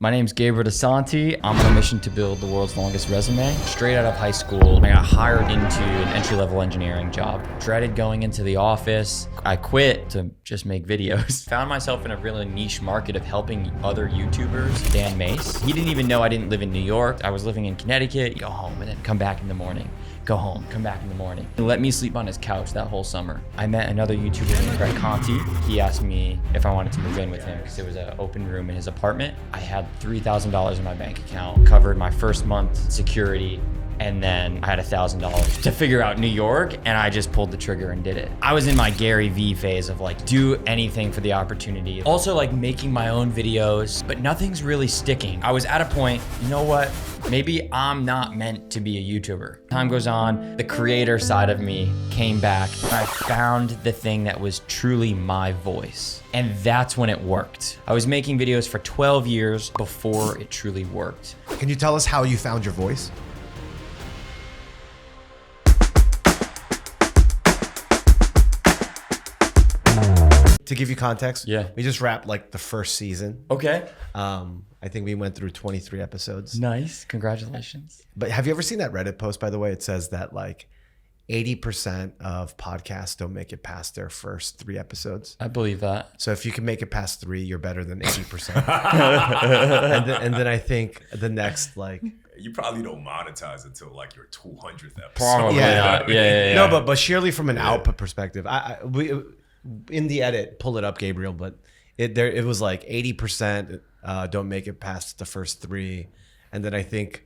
My name's Gabriel DeSanti. I'm on a mission to build the world's longest resume. Straight out of high school, I got hired into an entry-level engineering job. Dreaded going into the office. I quit to just make videos. Found myself in a really niche market of helping other YouTubers. Dan Mace. He didn't even know I didn't live in New York. I was living in Connecticut. Go home and then come back in the morning. Go home, come back in the morning. And let me sleep on his couch that whole summer. I met another YouTuber named Brett Conti. He asked me if I wanted to move in with him because there was an open room in his apartment. I had $3,000 in my bank account, covered my first month security, and then I had $1,000 to figure out New York, and I just pulled the trigger and did it. I was in my Gary V phase of like, do anything for the opportunity. Also like making my own videos, but nothing's really sticking. I was at a point, you know what? Maybe I'm not meant to be a YouTuber. Time goes on, the creator side of me came back, and I found the thing that was truly my voice. And that's when it worked. I was making videos for 12 years before it truly worked. Can you tell us how you found your voice? To give you context, we just wrapped like the first season. Okay. I think we went through 23 episodes. Nice, congratulations. But have you ever seen that Reddit post, by the way? It says that like 80% of podcasts don't make it past their first 3 episodes. I believe that. So if you can make it past 3, you're better than 80%. and then I think the next like... You probably don't monetize until like your 200th episode. Probably not. Yeah. No, but surely from an output perspective, we in the edit, pull it up, Gabriel, but it was like 80% don't make it past the first 3. And then I think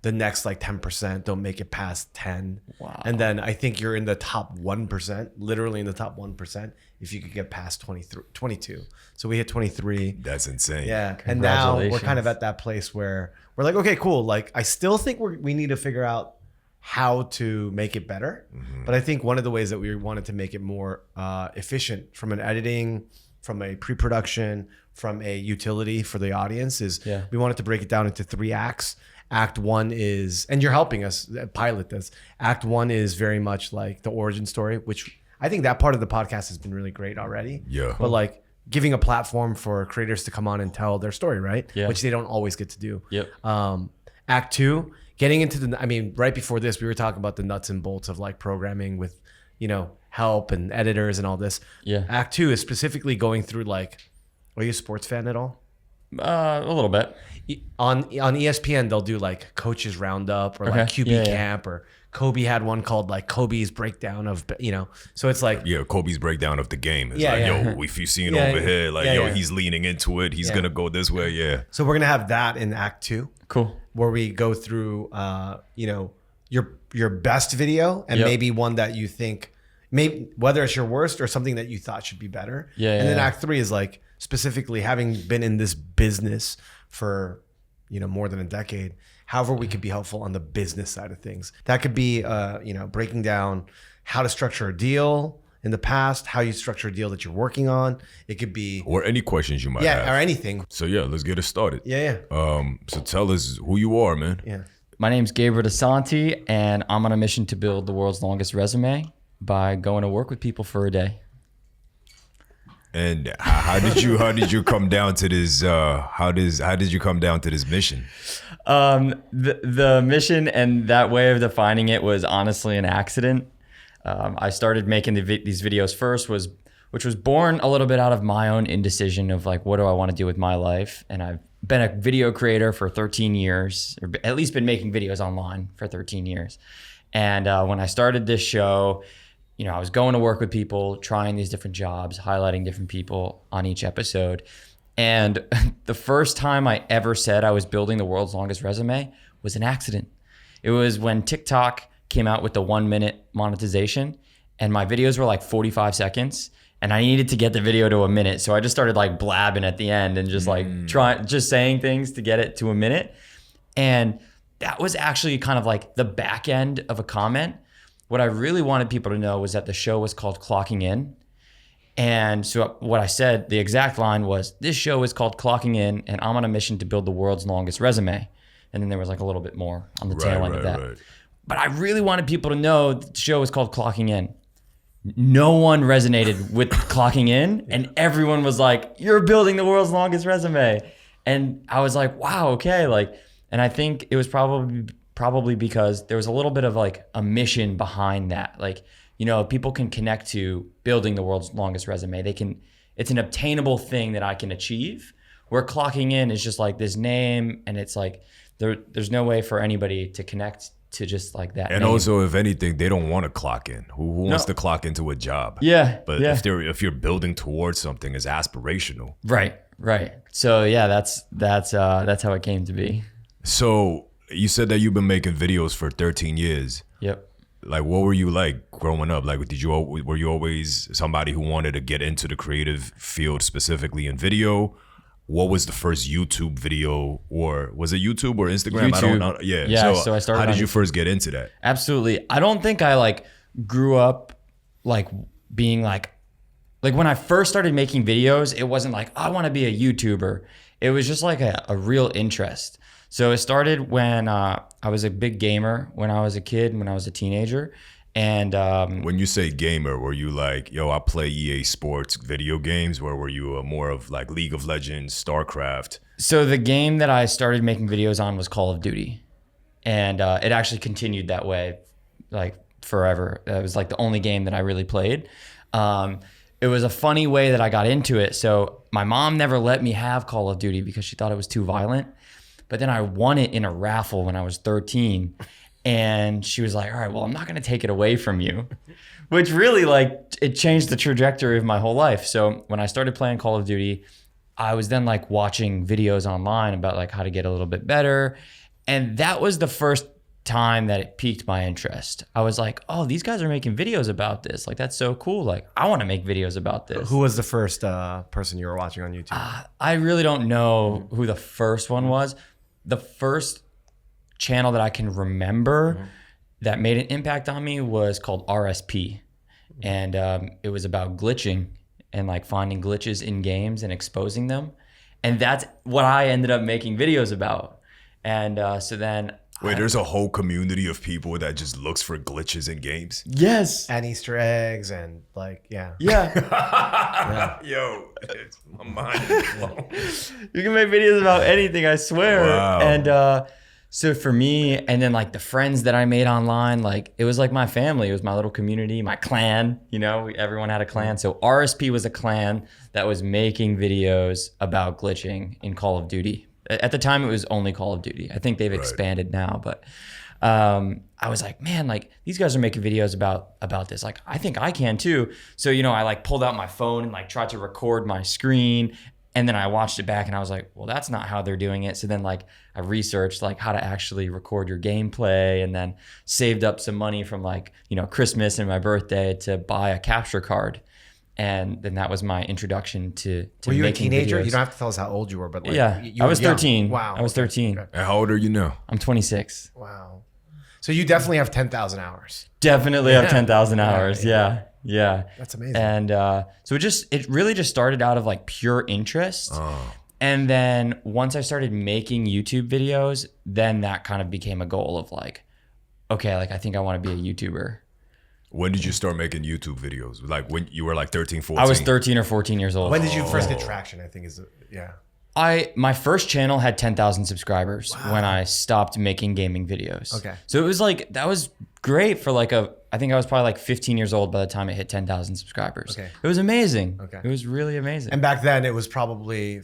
the next like 10% don't make it past 10. Wow. And then I think you're in the top 1%, literally in the top 1%, if you could get past 22. So we hit 23. That's insane. Yeah. And now we're kind of at that place where we're like, okay, cool. Like, I still think we need to figure out how to make it better. Mm-hmm. But I think one of the ways that we wanted to make it more efficient from an editing, from a pre-production, from a utility for the audience is we wanted to break it down into 3 acts. Act 1 is, and you're helping us pilot this. Act 1 is very much like the origin story, which I think that part of the podcast has been really great already. Yeah. But like giving a platform for creators to come on and tell their story, right? Yeah. Which they don't always get to do. Yep. Act 2, getting into right before this, we were talking about the nuts and bolts of like programming with, help and editors and all this. Yeah. Act 2 is specifically going through like, are you a sports fan at all? A little bit. On ESPN, they'll do like coaches roundup or like QB camp, or Kobe had one called like Kobe's breakdown of, so it's like. Yeah, Kobe's breakdown of the game. It's yo, if you see it over here, like, he's leaning into it. He's going to go this way. Yeah. So we're going to have that in Act 2. Cool. Where we go through, your best video and maybe one that you think, maybe whether it's your worst or something that you thought should be better. And then Act 3 is like specifically having been in this business for, more than a decade, however we could be helpful on the business side of things. That could be, breaking down how to structure a deal in the past, how you structure a deal that you're working on. It could be... Or any questions you might have. Yeah, or anything. So let's get it started. Yeah. So tell us who you are, man. Yeah. My name's Gabriel DeSanti, and I'm on a mission to build the world's longest resume by going to work with people for a day. And how did you come down to this? How did you come down to this mission? The mission and that way of defining it was honestly an accident. I started making these videos first, which was born a little bit out of my own indecision of like, what do I want to do with my life? And I've been a video creator for 13 years, or at least been making videos online for 13 years. And when I started this show, I was going to work with people, trying these different jobs, highlighting different people on each episode. And the first time I ever said I was building the world's longest resume was an accident. It was when TikTok came out with the 1-minute monetization, and my videos were like 45 seconds, and I needed to get the video to a minute. So I just started like blabbing at the end and just like just saying things to get it to a minute. And that was actually kind of like the back end of a comment. What I really wanted people to know was that the show was called Clocking In. And so what I said, the exact line was, this show is called Clocking In, and I'm on a mission to build the world's longest resume. And then there was like a little bit more on the tail end of that. Right. But I really wanted people to know that the show is called Clocking In. No one resonated with Clocking In, and everyone was like, you're building the world's longest resume. And I was like, wow, okay. Like, and I think it was probably because there was a little bit of like a mission behind that. Like, people can connect to building the world's longest resume. It's an obtainable thing that I can achieve, where clocking in is just like this name, and it's like, there's no way for anybody to connect to just like that. And name. Also, if anything, they don't want to clock in. Who wants to clock into a job? Yeah. But if you're building towards something, it's aspirational. Right. So yeah, that's how it came to be. So you said that you've been making videos for 13 years. Yep. Like, what were you like growing up? Like, were you always somebody who wanted to get into the creative field, specifically in video? What was the first YouTube video, or was it YouTube or Instagram? YouTube. I don't know. Yeah. So I started. How did you first get into that? Absolutely. I don't think I like grew up like being like when I first started making videos, it wasn't like, I want to be a YouTuber. It was just like a real interest. So it started when I was a big gamer when I was a kid, when I was a teenager. And when you say gamer, were you like, yo, I play EA Sports video games, or were you more of like League of Legends, StarCraft? So the game that I started making videos on was Call of Duty. And it actually continued that way like forever. It was like the only game that I really played. It was a funny way that I got into it. So my mom never let me have Call of Duty because she thought it was too violent. But then I won it in a raffle when I was 13. And she was like, all right, well, I'm not going to take it away from you, which really like it changed the trajectory of my whole life. So when I started playing Call of Duty, I was then like watching videos online about like how to get a little bit better. And that was the first time that it piqued my interest. I was like, oh, these guys are making videos about this. Like, that's so cool. Like, I want to make videos about this. Who was the first person you were watching on YouTube? I really don't know who the first one was. The first channel that I can remember that made an impact on me was called RSP. And it was about glitching and like finding glitches in games and exposing them. And that's what I ended up making videos about. And so then... Wait, there's a whole community of people that just looks for glitches in games? Yes. And Easter eggs and like, yeah. Yeah. Yo, it's my mind is blown. You can make videos about anything, I swear. Wow. And so for me, and then like the friends that I made online, like it was like my family. It was my little community, my clan, everyone had a clan. So RSP was a clan that was making videos about glitching in Call of Duty. At the time, it was only Call of Duty. I think they've expanded now, but I was like, man, like these guys are making videos about this. Like, I think I can too. So, I like pulled out my phone and like tried to record my screen, and then I watched it back and I was like, well, that's not how they're doing it. So then like I researched like how to actually record your gameplay, and then saved up some money from like, Christmas and my birthday to buy a capture card. And then that was my introduction to Were you a teenager? Videos. You don't have to tell us how old you were, but like, yeah, you I was 13. Young. Wow. I was 13. Okay. And how old are you now? I'm 26. Wow. So you definitely have 10,000 hours. Definitely have 10,000 hours. Yeah. That's amazing. And so it really just started out of like pure interest. Oh. And then once I started making YouTube videos, then that kind of became a goal of like, okay, like I think I want to be a YouTuber. When did you start making YouTube videos? Like when you were like 13, 14? I was 13 or 14 years old. When did you first get traction? I think My first channel had 10,000 subscribers when I stopped making gaming videos. Okay. So it was like, that was great for like I think I was probably like 15 years old by the time it hit 10,000 subscribers. Okay. It was amazing. Okay. It was really amazing. And back then it was probably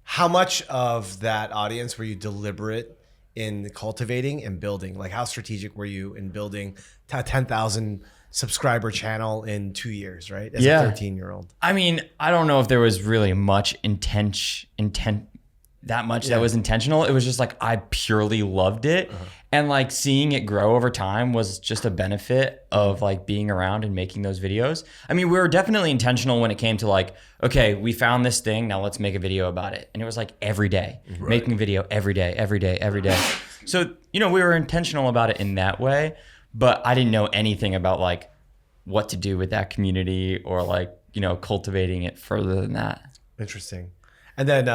how much of that audience were you deliberate in cultivating and building? Like how strategic were you in building a 10,000 subscriber channel in 2 years, right? As a 13-year-old. I mean, I don't know if there was really much that was intentional. It was just like I purely loved it. And like seeing it grow over time was just a benefit of like being around and making those videos. I mean, we were definitely intentional when it came to like, okay, we found this thing, now let's make a video about it. And it was like every day, making a video every day. So, we were intentional about it in that way, but I didn't know anything about like what to do with that community or like, cultivating it further than that. Interesting. And then,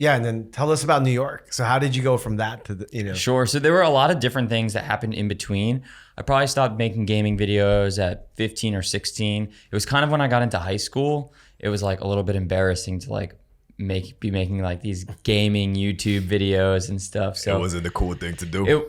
and then tell us about New York. So how did you go from that to the, Sure. So there were a lot of different things that happened in between. I probably stopped making gaming videos at 15 or 16. It was kind of when I got into high school. it was like a little bit embarrassing to like be making like these gaming YouTube videos and stuff. So it wasn't the cool thing to do.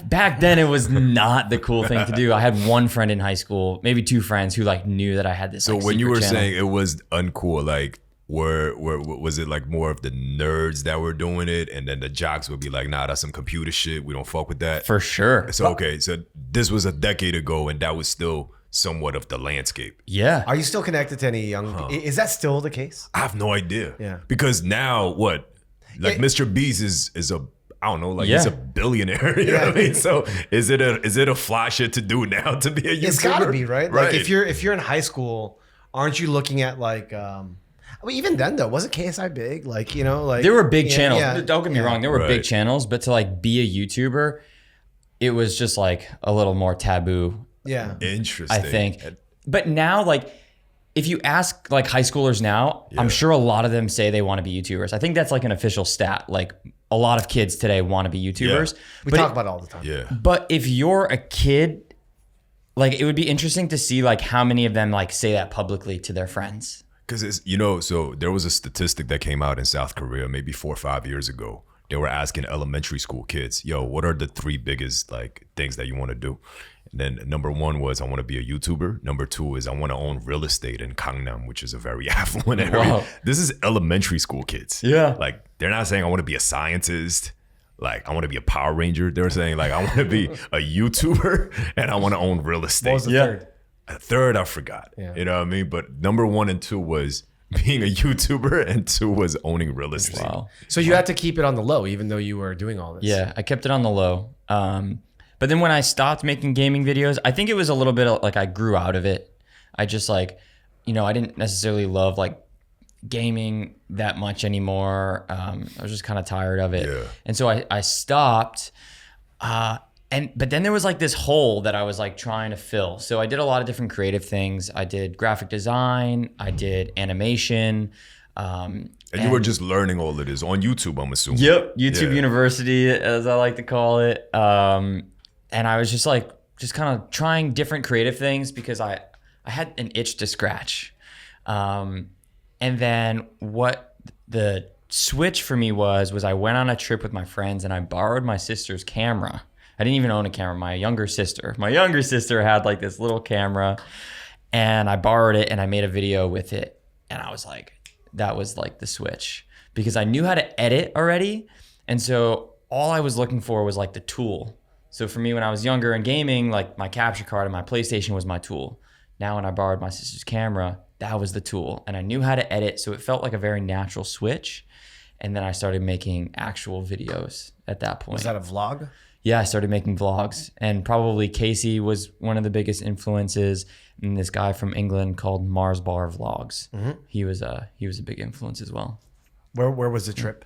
Back then it was not the cool thing to do. I had one friend in high school, maybe two friends who like knew that I had this. So like, when you were channel. saying it was uncool, like was it like more of the nerds that were doing it, and then the jocks would be like, nah, that's some computer shit, we don't fuck with that? For sure. So okay, so this was a decade ago, and that was still somewhat of the landscape. Yeah. Are you still connected to any young? Is that still the case? I have no idea. Yeah. Because now what? Like Mr. Beast is a, I don't know, like he's a billionaire. You know what I mean? So is it a fly shit to do now to be a YouTuber? It's gotta be, right? Like if you're in high school, aren't you looking at like I mean, even then though, wasn't KSI big? Like, you know, like there were big channels. Yeah, Don't get me wrong, there were big channels, but to like be a YouTuber, it was just like a little more taboo. Yeah. Interesting. I think. But now, like, if you ask like high schoolers now, I'm sure a lot of them say they want to be YouTubers. I think that's like an official stat. Like a lot of kids today want to be YouTubers. Yeah. We talk about it all the time. Yeah. But if you're a kid, like it would be interesting to see like how many of them like say that publicly to their friends. Because it's, you know, so there was a statistic that came out in South Korea maybe 4 or 5 years ago. They were asking elementary school kids, yo, what are the 3 biggest like things that you want to do? And then number 1 was I want to be a YouTuber. Number 2 is I want to own real estate in Gangnam, which is a very affluent area. Wow. This is elementary school kids. Yeah. Like they're not saying I want to be a scientist. Like I want to be a Power Ranger. They're saying like I want to be a YouTuber and I want to own real estate. What was the third? Third, I forgot. Yeah. You know what I mean? But number 1 and 2 was being a YouTuber, and 2 was owning real estate. Wow. So you had to keep it on the low, even though you were doing all this. Yeah, I kept it on the low. But then when I stopped making gaming videos, I think it was a little bit like I grew out of it. I just like, you know, I didn't necessarily love like gaming that much anymore. I was just kind of tired of it. Yeah. And so I stopped. But then there was like this hole that I was like trying to fill. So I did a lot of different creative things. I did graphic design. I did animation. And you were just learning all of this on YouTube, I'm assuming. Yep, YouTube University, as I like to call it. And I was just kind of trying different creative things because I had an itch to scratch. And then what the switch for me was I went on a trip with my friends and I borrowed my sister's camera. I didn't even own a camera. My younger sister had like this little camera and I borrowed it and I made a video with it. And I was like, that was like the switch because I knew how to edit already. And so all I was looking for was like the tool. So for me, when I was younger and gaming, like my capture card and my PlayStation was my tool. Now when I borrowed my sister's camera, that was the tool. And I knew how to edit. So it felt like a very natural switch. And then I started making actual videos at that point. Was that a vlog? Yeah, I started making vlogs, and probably Casey was one of the biggest influences. And this guy from England called Mars Bar Vlogs. Mm-hmm. He was a big influence as well. Where was the trip?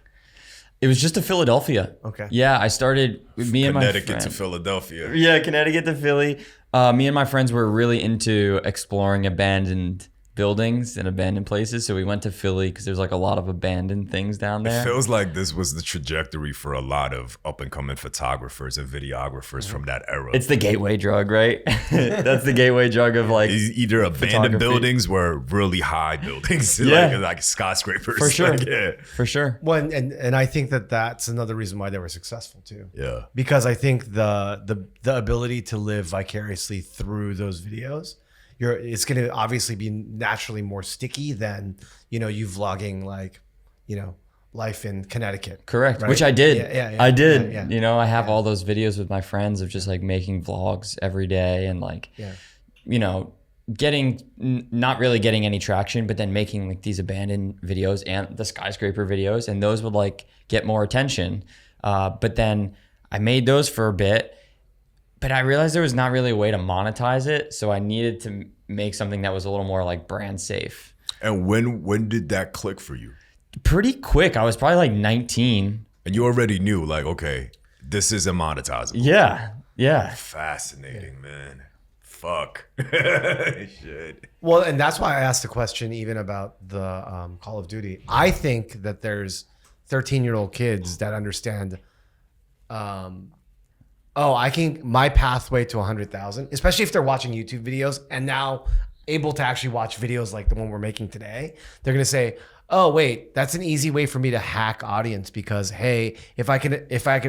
It was just to Philadelphia. Okay. Yeah, I started with me and my friend. Connecticut to Philadelphia. Yeah, Connecticut to Philly. Me and my friends were really into exploring abandoned buildings and abandoned places. So we went to Philly because there's like a lot of abandoned things down there. It feels like this was the trajectory for a lot of up and coming photographers and videographers from that era. It's the gateway drug, right? That's the gateway drug of like either abandoned buildings or really high buildings, like skyscrapers. For sure. Like, For sure. Well, and I think that's another reason why they were successful too. Yeah. Because I think the ability to live vicariously through those videos, it's going to obviously be naturally more sticky than, you vlogging like, life in Connecticut. Correct. Right? Which I did. Yeah, I did. Yeah. I have all those videos with my friends of just like making vlogs every day and like, not really getting any traction, but then making like these abandoned videos and the skyscraper videos, and those would like get more attention. But then I made those for a bit, but I realized there was not really a way to monetize it. So I needed to make something that was a little more like brand safe. And when did that click for you? Pretty quick. I was probably like 19. And you already knew like, okay, this isn't monetizable. Yeah. Fascinating, man. Fuck. Shit. Well, and that's why I asked the question even about the Call of Duty. I think that there's 13-year-old kids that understand my pathway to 100,000, especially if they're watching YouTube videos. And now able to actually watch videos like the one we're making today, they're going to say, oh, wait, that's an easy way for me to hack audience because, hey, if I can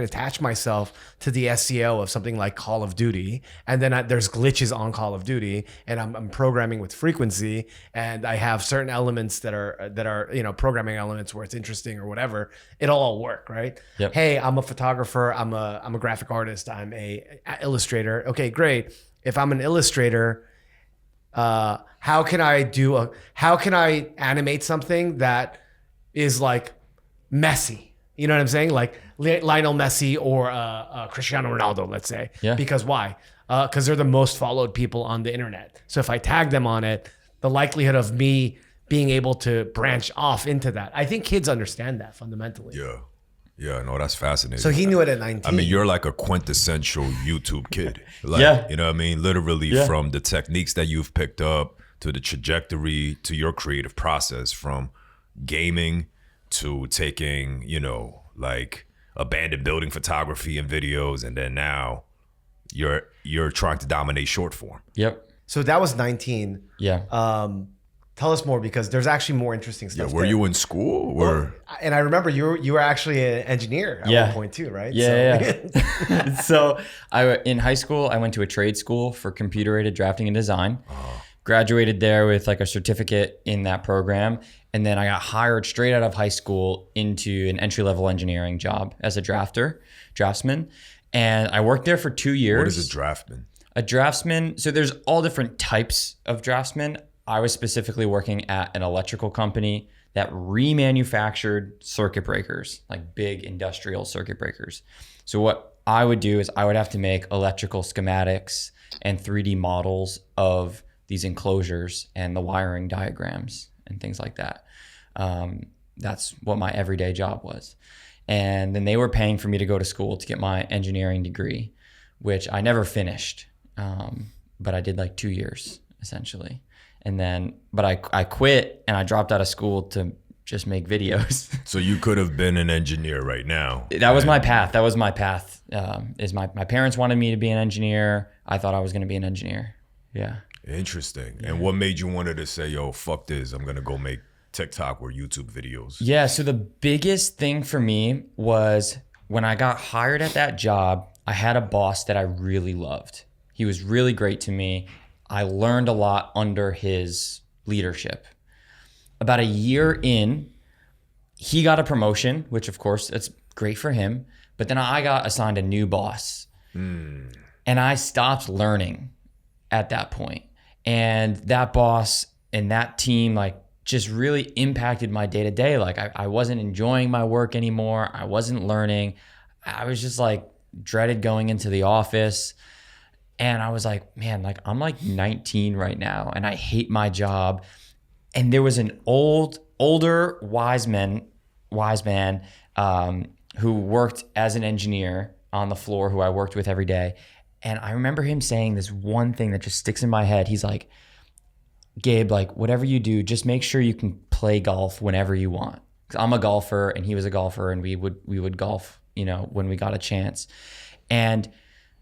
attach myself to the SEO of something like Call of Duty, and then there's glitches on Call of Duty, and I'm programming with frequency, and I have certain elements that are programming elements where it's interesting or whatever, it'll all work, right? Yep. Hey, I'm a photographer, I'm a graphic artist, I'm a illustrator. Okay, great. If I'm an illustrator, how can I animate something that is like Messi? You know what I'm saying? Like Lionel Messi or Cristiano Ronaldo, let's say. Yeah. Because why? Because they're the most followed people on the internet. So if I tag them on it, the likelihood of me being able to branch off into that, I think kids understand that fundamentally. Yeah. Yeah, no, that's fascinating. So he knew it at 19. I mean, you're like a quintessential YouTube kid. Like, Yeah. You know what I mean? Literally Yeah. from the techniques that you've picked up to the trajectory to your creative process, from gaming to taking, like abandoned building photography and videos. And then now you're trying to dominate short form. Yep. So that was 19. Yeah. Tell us more, because there's actually more interesting stuff. Yeah, were you in school or? And I remember you were actually an engineer at one point too, right? Yeah. So in high school, I went to a trade school for computer-aided drafting and design. Graduated there with like a certificate in that program. And then I got hired straight out of high school into an entry-level engineering job as a draftsman. And I worked there for 2 years. What is a draftsman? A draftsman, so there's all different types of draftsmen. I was specifically working at an electrical company that remanufactured circuit breakers, like big industrial circuit breakers. So what I would do is I would have to make electrical schematics and 3D models of these enclosures and the wiring diagrams and things like that. That's what my everyday job was. And then they were paying for me to go to school to get my engineering degree, which I never finished, but I did like 2 years essentially. And then, but I quit and I dropped out of school to just make videos. So you could have been an engineer right now. That was my path. That was my path. My parents wanted me to be an engineer. I thought I was going to be an engineer. Yeah. Interesting. And what made you wanted to say, yo, fuck this, I'm going to go make TikTok or YouTube videos? Yeah. So the biggest thing for me was when I got hired at that job, I had a boss that I really loved. He was really great to me. I learned a lot under his leadership. About a year in, he got a promotion, which of course that's great for him. But then I got assigned a new boss. And I stopped learning at that point. And that boss and that team like just really impacted my day to day. Like I wasn't enjoying my work anymore. I wasn't learning. I was just like dreaded going into the office. And I was like, man, like I'm like 19 right now and I hate my job. And there was an older wise man who worked as an engineer on the floor who I worked with every day. And I remember him saying this one thing that just sticks in my head. He's like, Gabe, like whatever you do, just make sure you can play golf whenever you want. 'Cause I'm a golfer and he was a golfer and we would golf, when we got a chance.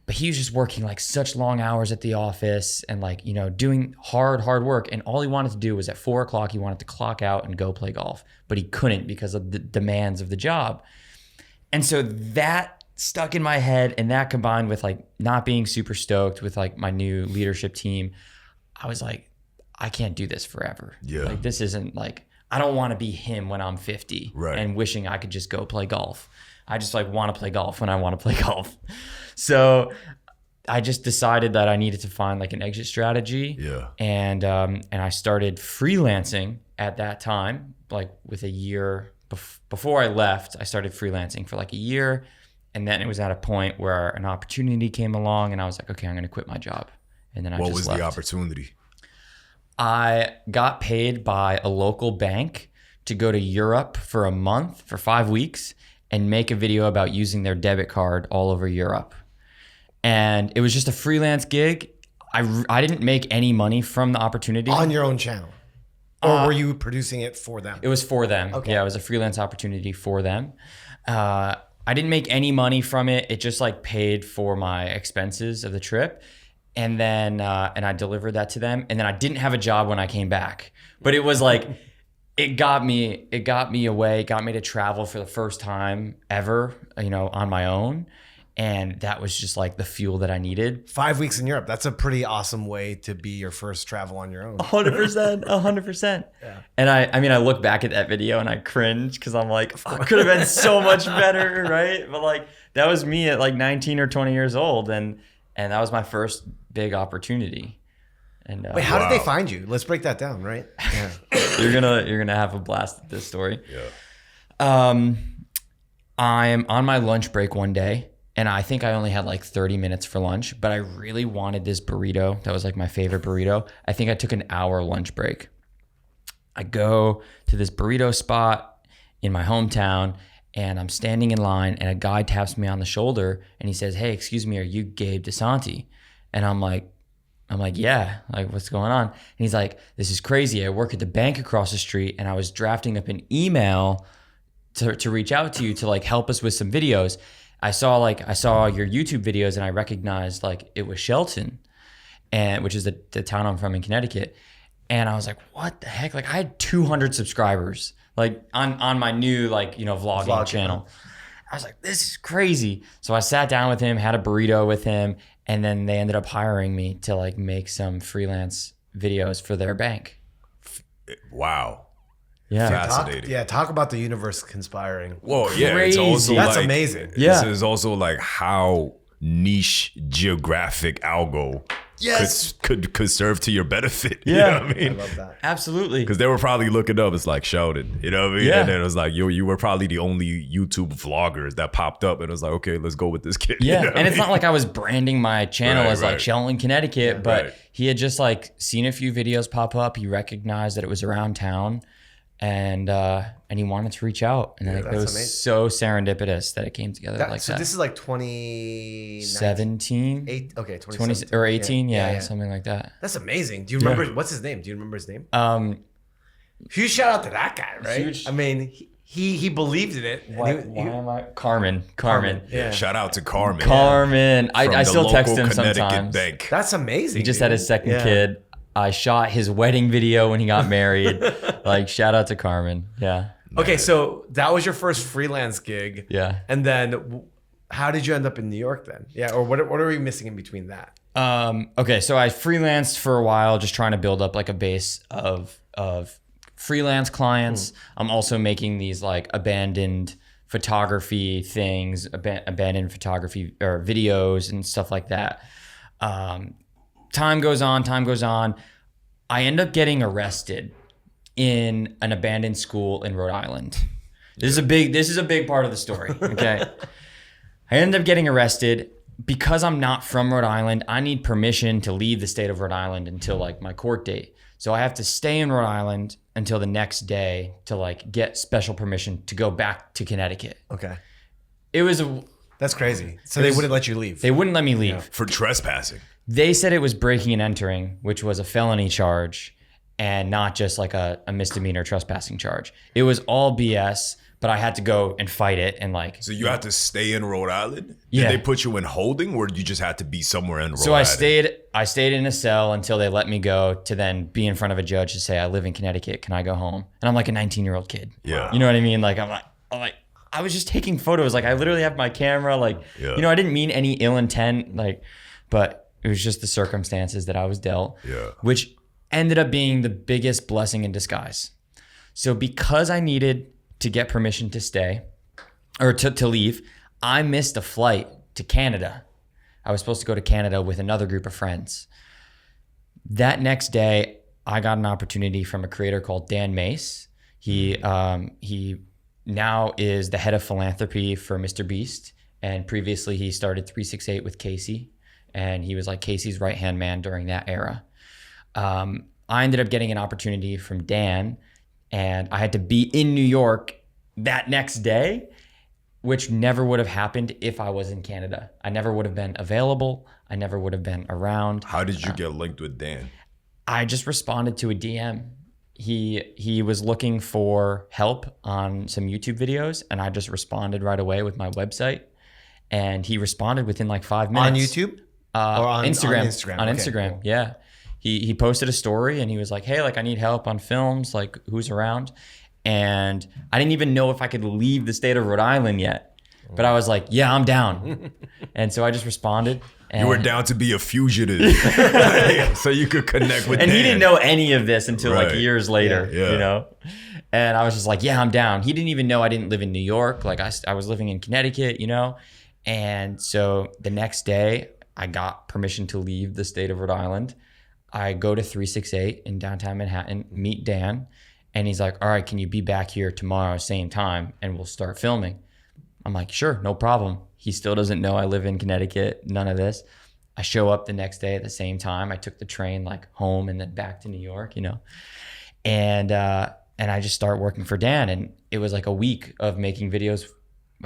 But he was just working like such long hours at the office and like, doing hard work. And all he wanted to do was at 4 o'clock, he wanted to clock out and go play golf, but he couldn't because of the demands of the job. And so that stuck in my head, and that combined with like not being super stoked with like my new leadership team, I was like, I can't do this forever. Yeah. Like this isn't like, I don't want to be him when I'm 50 right. and wishing I could just go play golf. I just like want to play golf when I want to play golf. So I just decided that I needed to find like an exit strategy. Yeah. And I started freelancing at that time, like with a year before I left, I started freelancing for like a year. And then it was at a point where an opportunity came along and I was like, okay, I'm going to quit my job. And then I just left. What was the opportunity? I got paid by a local bank to go to Europe for a month, for 5 weeks, and make a video about using their debit card all over Europe. And it was just a freelance gig. I didn't make any money from the opportunity. On your own channel? Or were you producing it for them? It was for them. Okay. Yeah, it was a freelance opportunity for them. I didn't make any money from it. It just like paid for my expenses of the trip. and then and I delivered that to them, and then I didn't have a job when I came back, but it was like it got me away, got me to travel for the first time ever, on my own. And that was just like the fuel that I needed. 5 weeks in Europe. That's a pretty awesome way to be your first travel on your own. 100%, 100%. Yeah. And I look back at that video and I cringe because I'm like, it could have been so much better, right? But like that was me at like 19 or 20 years old, and that was my first big opportunity. And wait, how did they find you? Let's break that down, right? Yeah. you're gonna have a blast at this story. Yeah. I'm on my lunch break one day. And I think I only had like 30 minutes for lunch, but I really wanted this burrito. That was like my favorite burrito. I think I took an hour lunch break. I go to this burrito spot in my hometown, and I'm standing in line, and a guy taps me on the shoulder and he says, "Hey, excuse me, are you Gabe DeSanti?" And I'm like, yeah, like what's going on? And he's like, "This is crazy. I work at the bank across the street, and I was drafting up an email to reach out to you to like help us with some videos. I saw your YouTube videos, and I recognized like it was Shelton, and which is the town I'm from in Connecticut." And I was like, what the heck? Like I had 200 subscribers like on my new vlogging channel. I was like, this is crazy. So I sat down with him, had a burrito with him, and then they ended up hiring me to like make some freelance videos for their bank. Wow. Yeah. Fascinating. Talk about the universe conspiring. Well, yeah, it's also That's like, amazing. Yeah. This is also like how niche geographic algo could serve to your benefit. Yeah. You know what I mean? I love that. Absolutely. Because they were probably looking up, it's like Sheldon, you know what I mean? Yeah. And then it was like, you were probably the only YouTube vloggers that popped up, and it was like, okay, let's go with this kid. Yeah, You know what and I it's mean? not like I was branding my channel as like right. Sheldon, Connecticut, but right. he had just like seen a few videos pop up. He recognized that it was around town, and he wanted to reach out, and it was amazing. so serendipitous that it came together like So that. this is like 2017? 17, 2017. 20 or 18, yeah, something like that. That's amazing. Do you remember what's his name? Do you remember his name? Um, Huge shout out to that guy, right? Huge- I mean, he believed in it. why am I Carmen? Yeah. Shout out to Carmen. Carmen. From I the still text local him Connecticut sometimes. Bank. That's amazing. He just had his second Yeah. kid. I shot his wedding video when he got married. Like, shout out to Carmen. Yeah. Okay, so that was your first freelance gig. Yeah. And then how did you end up in New York then? Yeah, or what are we missing in between that? Okay, so I freelanced for a while, just trying to build up like a base of freelance clients. I'm also making these like abandoned photography things, abandoned photography or videos and stuff like that. Time goes on. I end up getting arrested in an abandoned school in Rhode Island. This is a big part of the story. Okay. I ended up getting arrested because I'm not from Rhode Island. I need permission to leave the state of Rhode Island until like my court date. So I have to stay in Rhode Island until the next day to like get special permission to go back to Connecticut. Okay. That's crazy. So they wouldn't let you leave. They wouldn't let me leave. For trespassing. They said it was breaking and entering, which was a felony charge and not just like a misdemeanor trespassing charge. It was all BS, but I had to go and fight it and like. So you had to stay in Rhode Island? Yeah. Did they put you in holding, or you just had to be somewhere in Rhode So Island? I stayed in a cell until they let me go to then be in front of a judge to say, I live in Connecticut. Can I go home? And I'm like a 19-year-old kid. Yeah. You know what I mean? Like I'm like, I was just taking photos. Like I literally have my camera. Like, I didn't mean any ill intent. Like, but it was just the circumstances that I was dealt. Yeah. Which ended up being the biggest blessing in disguise. So because I needed to get permission to stay or to leave, I missed a flight to Canada. I was supposed to go to Canada with another group of friends. That next day, I got an opportunity from a creator called Dan Mace. He now is the head of philanthropy for Mr. Beast. And previously he started 368 with Casey. And he was like Casey's right-hand man during that era. I ended up getting an opportunity from Dan, and I had to be in New York that next day, which never would have happened if I was in Canada. I never would have been available. I never would have been around. How did you get linked with Dan? I just responded to a DM. He was looking for help on some YouTube videos, and I just responded right away with my website. And he responded within like 5 minutes. On YouTube? on Instagram. Instagram. On Okay, Instagram, cool. yeah. He posted a story and he was like, hey, like I need help on films, like who's around? And I didn't even know if I could leave the state of Rhode Island yet. But I was like, yeah, I'm down. And so I just responded. And You were down to be a fugitive, so you could connect with And Dan. he didn't know any of this until like Right. years later, Yeah. you know? And I was just like, yeah, I'm down. He didn't even know I didn't live in New York. Like I was living in Connecticut, you know? And so the next day I got permission to leave the state of Rhode Island. I go to 368 in downtown Manhattan, meet Dan, and he's like, all right, can you be back here tomorrow, same time, and we'll start filming? I'm like, sure, no problem. He still doesn't know I live in Connecticut, none of this. I show up the next day at the same time. I took the train like home and then back to New York, you know? And I just start working for Dan, and it was like a week of making videos.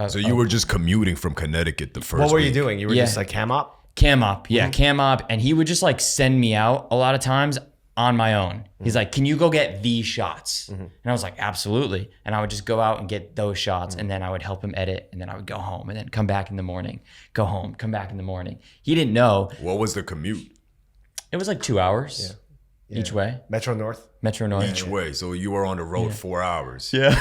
So you were just commuting from Connecticut the first What were you week. doing? You were Yeah. just like cam op? Cam op, yeah, cam op. And he would just like send me out a lot of times on my own. He's like, can you go get these shots? And I was like, absolutely. And I would just go out and get those shots, and then I would help him edit, and then I would go home and then come back in the morning, go home, come back in the morning. He didn't know. What was the commute It was like 2 hours each way, Metro North? Metro North. each way? So you were on the road 4 hours. Yeah,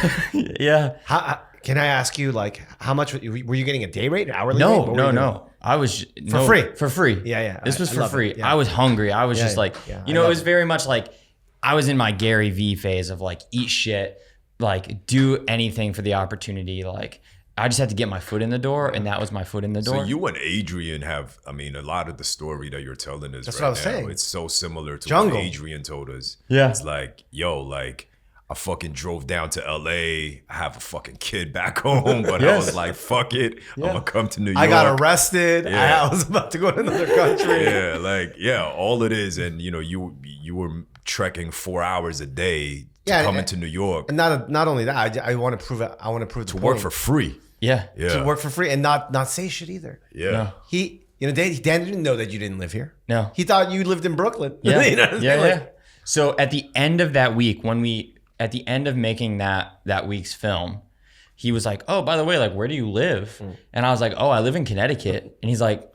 yeah. Can I ask you, like, how much were you getting a day rate, an hourly rate? No, What were you doing? no. I was free? For free. Yeah, yeah. This was I for love free. it. Yeah. I was hungry. I was just yeah, like, yeah. you I know, it love was it. very much like I was in my Gary V phase of like eat shit, like do anything for the opportunity. Like I just had to get my foot in the door, and that was my foot in the door. So you and Adrian have, I mean, a lot of the story that you're telling us That's right what I was now, saying. it's so similar to Jungle. what Adrian told us. Yeah. It's like, yo, like, I fucking drove down to LA. I have a fucking kid back home, but I Yes. was like, fuck it. I'm gonna come to New York. I got arrested. Yeah. I was about to go to another country. Yeah, like, yeah, all it is. And, you know, you were trekking 4 hours a day to Yeah, come and- into New York And not only that, I want to prove it. I want to prove to work for free. yeah. Yeah. to work for free and not say shit either. Yeah. No. Dan didn't know that you didn't live here. No. He thought you lived in Brooklyn. Yeah. You know what I mean? yeah, Like, yeah. So at the end of that week, at the end of making that week's film, he was like, oh, by the way, like, where do you live? And I was like, oh, I live in Connecticut. And he's like,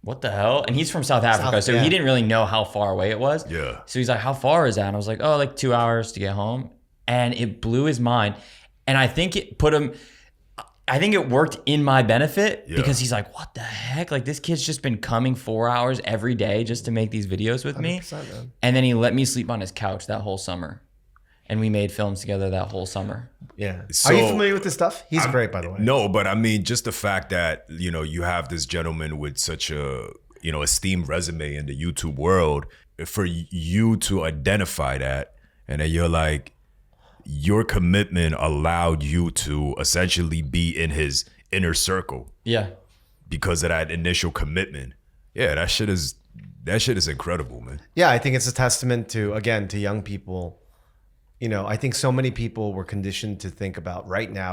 what the hell? And he's from South Africa, so yeah. he didn't really know how far away it was. Yeah. So he's like, how far is that? And I was like, oh, like 2 hours to get home. And it blew his mind. And I think it worked in my benefit because he's like, what the heck? Like, this kid's just been coming 4 hours every day just to make these videos with me. 100%, man. And then he let me sleep on his couch that whole summer. And we made films together that whole summer. Yeah. So- Are you familiar with this stuff? He's great, by the way. No, but I mean, just the fact that, you know, you have this gentleman with such a, you know, esteemed resume in the YouTube world, for you to identify that, and then you're like, your commitment allowed you to essentially be in his inner circle Yeah. because of that initial commitment. Yeah, that shit is incredible, man. Yeah, I think it's a testament to young people. You know, I think so many people were conditioned to think about right now,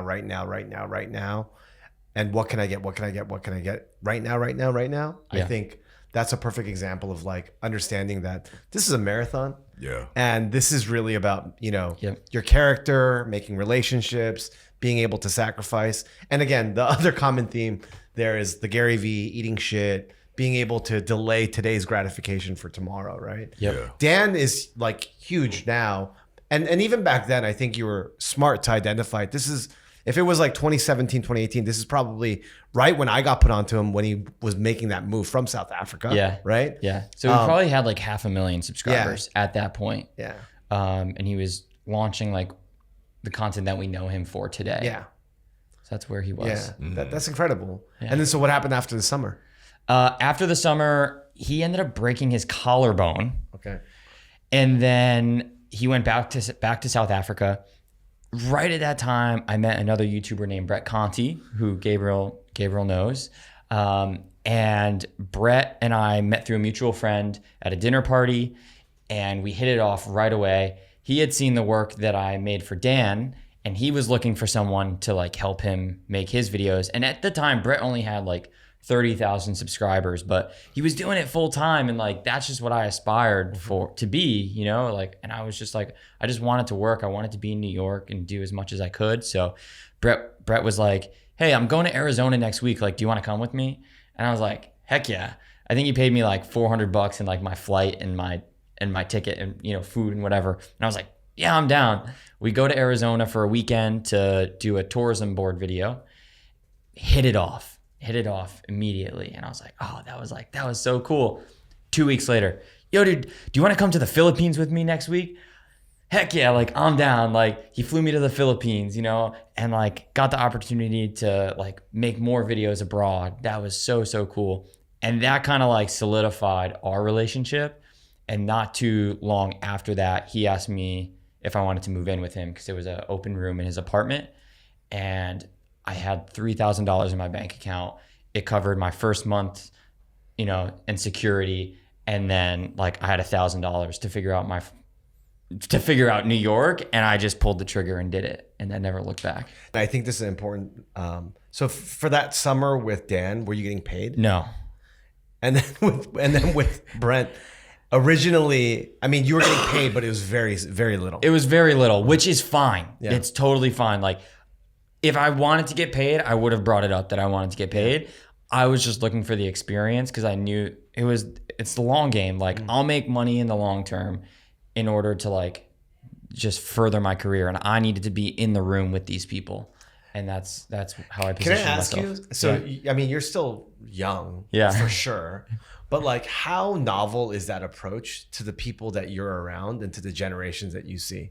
and what can I get right now. I Yeah. think that's a perfect example of like understanding that this is a marathon. Yeah. And this is really about, you know, Yep. your character, making relationships, being able to sacrifice. And again, the other common theme there is the Gary V, eating shit, being able to delay today's gratification for tomorrow, right? Yep. Yeah. Dan is like huge now. And even back then, I think you were smart to identify it. This is, if it was like 2017, 2018, this is probably right when I got put onto him when he was making that move from South Africa. Yeah. Right? Yeah. So we probably had like 500,000 subscribers at that point. Yeah. And he was launching like the content that we know him for today. Yeah. So that's where he was. Yeah. That's incredible. And then so what happened after the summer? After the summer, he ended up breaking his collarbone. Okay. And then he went back to South Africa. Right at that time, I met another YouTuber named Brett Conti, who Gabriel knows. And Brett and I met through a mutual friend at a dinner party, and we hit it off right away. He had seen the work that I made for Dan, and he was looking for someone to like help him make his videos. And at the time, Brett only had like 30,000 subscribers, but he was doing it full time. And like, that's just what I aspired for to be, you know, like, and I was just like, I just wanted to work. I wanted to be in New York and do as much as I could. So Brett was like, hey, I'm going to Arizona next week. Like, do you want to come with me? And I was like, heck yeah. I think he paid me like $400 in like my flight and my ticket and, you know, food and whatever. And I was like, yeah, I'm down. We go to Arizona for a weekend to do a tourism board video. Hit it off immediately. And I was like, oh, that was so cool. 2 weeks later, yo, dude, do you want to come to the Philippines with me next week? Heck yeah, like I'm down. Like he flew me to the Philippines, you know, and like got the opportunity to like make more videos abroad. That was so cool. And that kind of like solidified our relationship. And not too long after that, he asked me if I wanted to move in with him because there was an open room in his apartment. And I had $3,000 in my bank account. It covered my first month, you know, and security. And then like I had $1,000 to figure out New York. And I just pulled the trigger and did it. And then never looked back. I think this is important. So for that summer with Dan, were you getting paid? No. And then with Brent, originally, I mean, you were getting paid, but it was very, very little. It was very little, which is fine. Yeah. It's totally fine. Like if I wanted to get paid, I would have brought it up that I wanted to get paid. I was just looking for the experience because I knew it's the long game. Like I'll make money in the long term in order to like just further my career. And I needed to be in the room with these people. And that's how I position myself. Can I ask you? So, yeah. I mean, you're still young, for sure. But like, how novel is that approach to the people that you're around and to the generations that you see?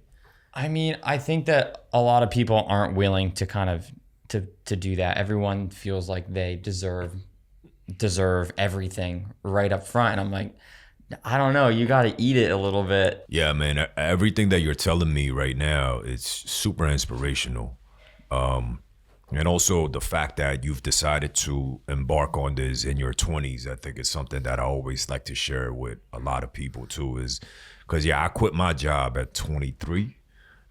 I mean, I think that a lot of people aren't willing to kind of to do that. Everyone feels like they deserve everything right up front. And I'm like, I don't know. You got to eat it a little bit. Yeah, man. Everything that you're telling me right now is super inspirational. And also the fact that you've decided to embark on this in your 20s, I think is something that I always like to share with a lot of people too, is because, I quit my job at 23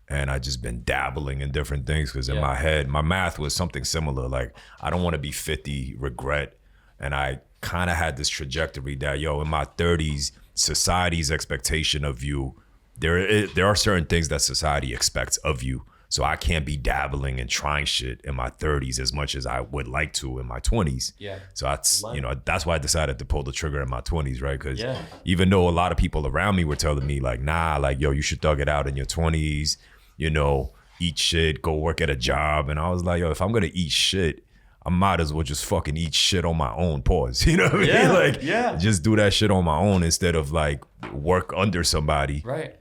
and I just been dabbling in different things because in my head, my math was something similar. Like, I don't want to be 50, regret. And I kind of had this trajectory that, in my 30s, society's expectation of you, there are certain things that society expects of you. So I can't be dabbling and trying shit in my 30s as much as I would like to in my 20s. Yeah. So that's, that's why I decided to pull the trigger in my 20s, right? Because even though a lot of people around me were telling me like, nah, like, yo, you should thug it out in your 20s, eat shit, go work at a job. And I was like, yo, if I'm going to eat shit, I might as well just fucking eat shit on my own, pause. You know what I mean? Just do that shit on my own instead of like work under somebody. Right.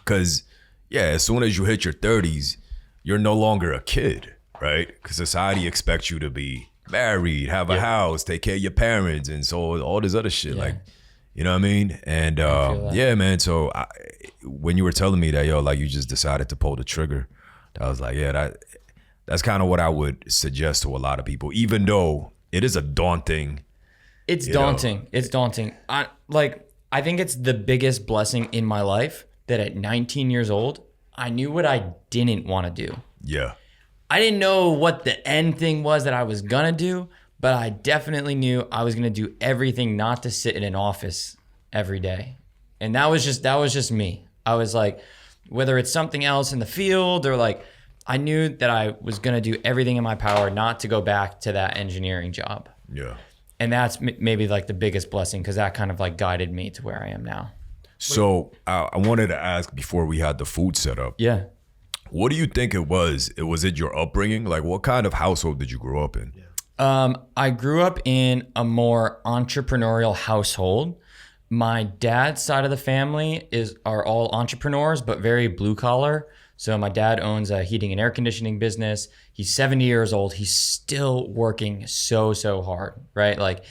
Because as soon as you hit your 30s, you're no longer a kid, right? Because society expects you to be married, have a house, take care of your parents, and so all this other shit. Like, you know what I mean? And man. So when you were telling me that, like you just decided to pull the trigger, I was like, that's kind of what I would suggest to a lot of people, even though it is a daunting. It's daunting. It's daunting. I think it's the biggest blessing in my life that at 19 years old, I knew what I didn't want to do. Yeah. I didn't know what the end thing was that I was going to do, but I definitely knew I was going to do everything not to sit in an office every day. And that was just me. I was like, whether it's something else in the field or like, I knew that I was going to do everything in my power not to go back to that engineering job. Yeah. And that's maybe like the biggest blessing because that kind of like guided me to where I am now. So I wanted to ask before we had the food set up. Yeah. What do you think it was? Was it your upbringing? Like, what kind of household did you grow up in? I grew up in a more entrepreneurial household. My dad's side of the family are all entrepreneurs, but very blue collar. So my dad owns a heating and air conditioning business. He's 70 years old. He's still working so hard, right? Like,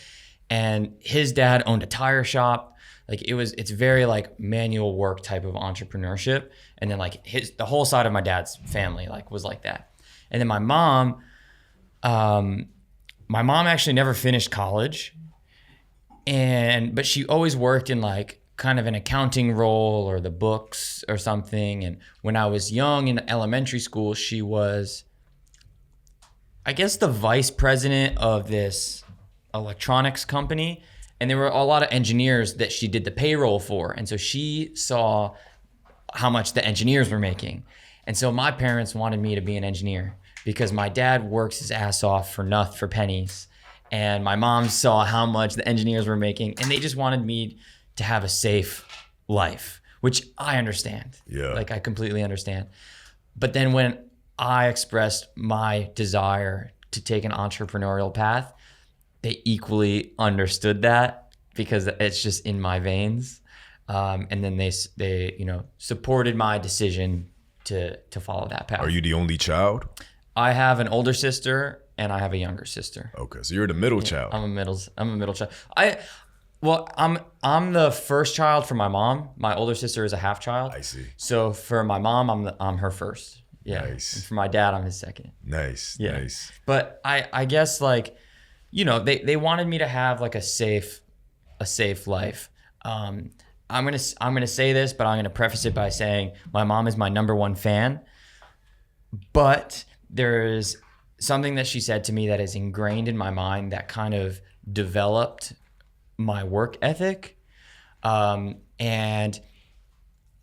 and his dad owned a tire shop. Like it's very like manual work type of entrepreneurship. And then like the whole side of my dad's family like was like that. And then my mom actually never finished college. But she always worked in like kind of an accounting role or the books or something. And when I was young in elementary school, she was, I guess, the vice president of this electronics company. And there were a lot of engineers that she did the payroll for. And so she saw how much the engineers were making. And so my parents wanted me to be an engineer because my dad works his ass off for pennies. and my mom saw how much the engineers were making, and they just wanted me to have a safe life, which I understand. Yeah. Like, I completely understand. But then when I expressed my desire to take an entrepreneurial path, they equally understood that, because it's just in my veins. And then they supported my decision to follow that path. Are you the only child? I have an older sister and I have a younger sister. Okay, so you're the middle child. I'm a middle child. I'm the first child for my mom. My older sister is a half child. I see. So for my mom, I'm her first. Yeah. Nice. And for my dad, I'm his second. Nice. Yeah. Nice. But I guess, like, they wanted me to have like a safe life. I'm gonna say this, but I'm gonna preface it by saying my mom is my #1 fan. But there's something that she said to me that is ingrained in my mind that kind of developed my work ethic. And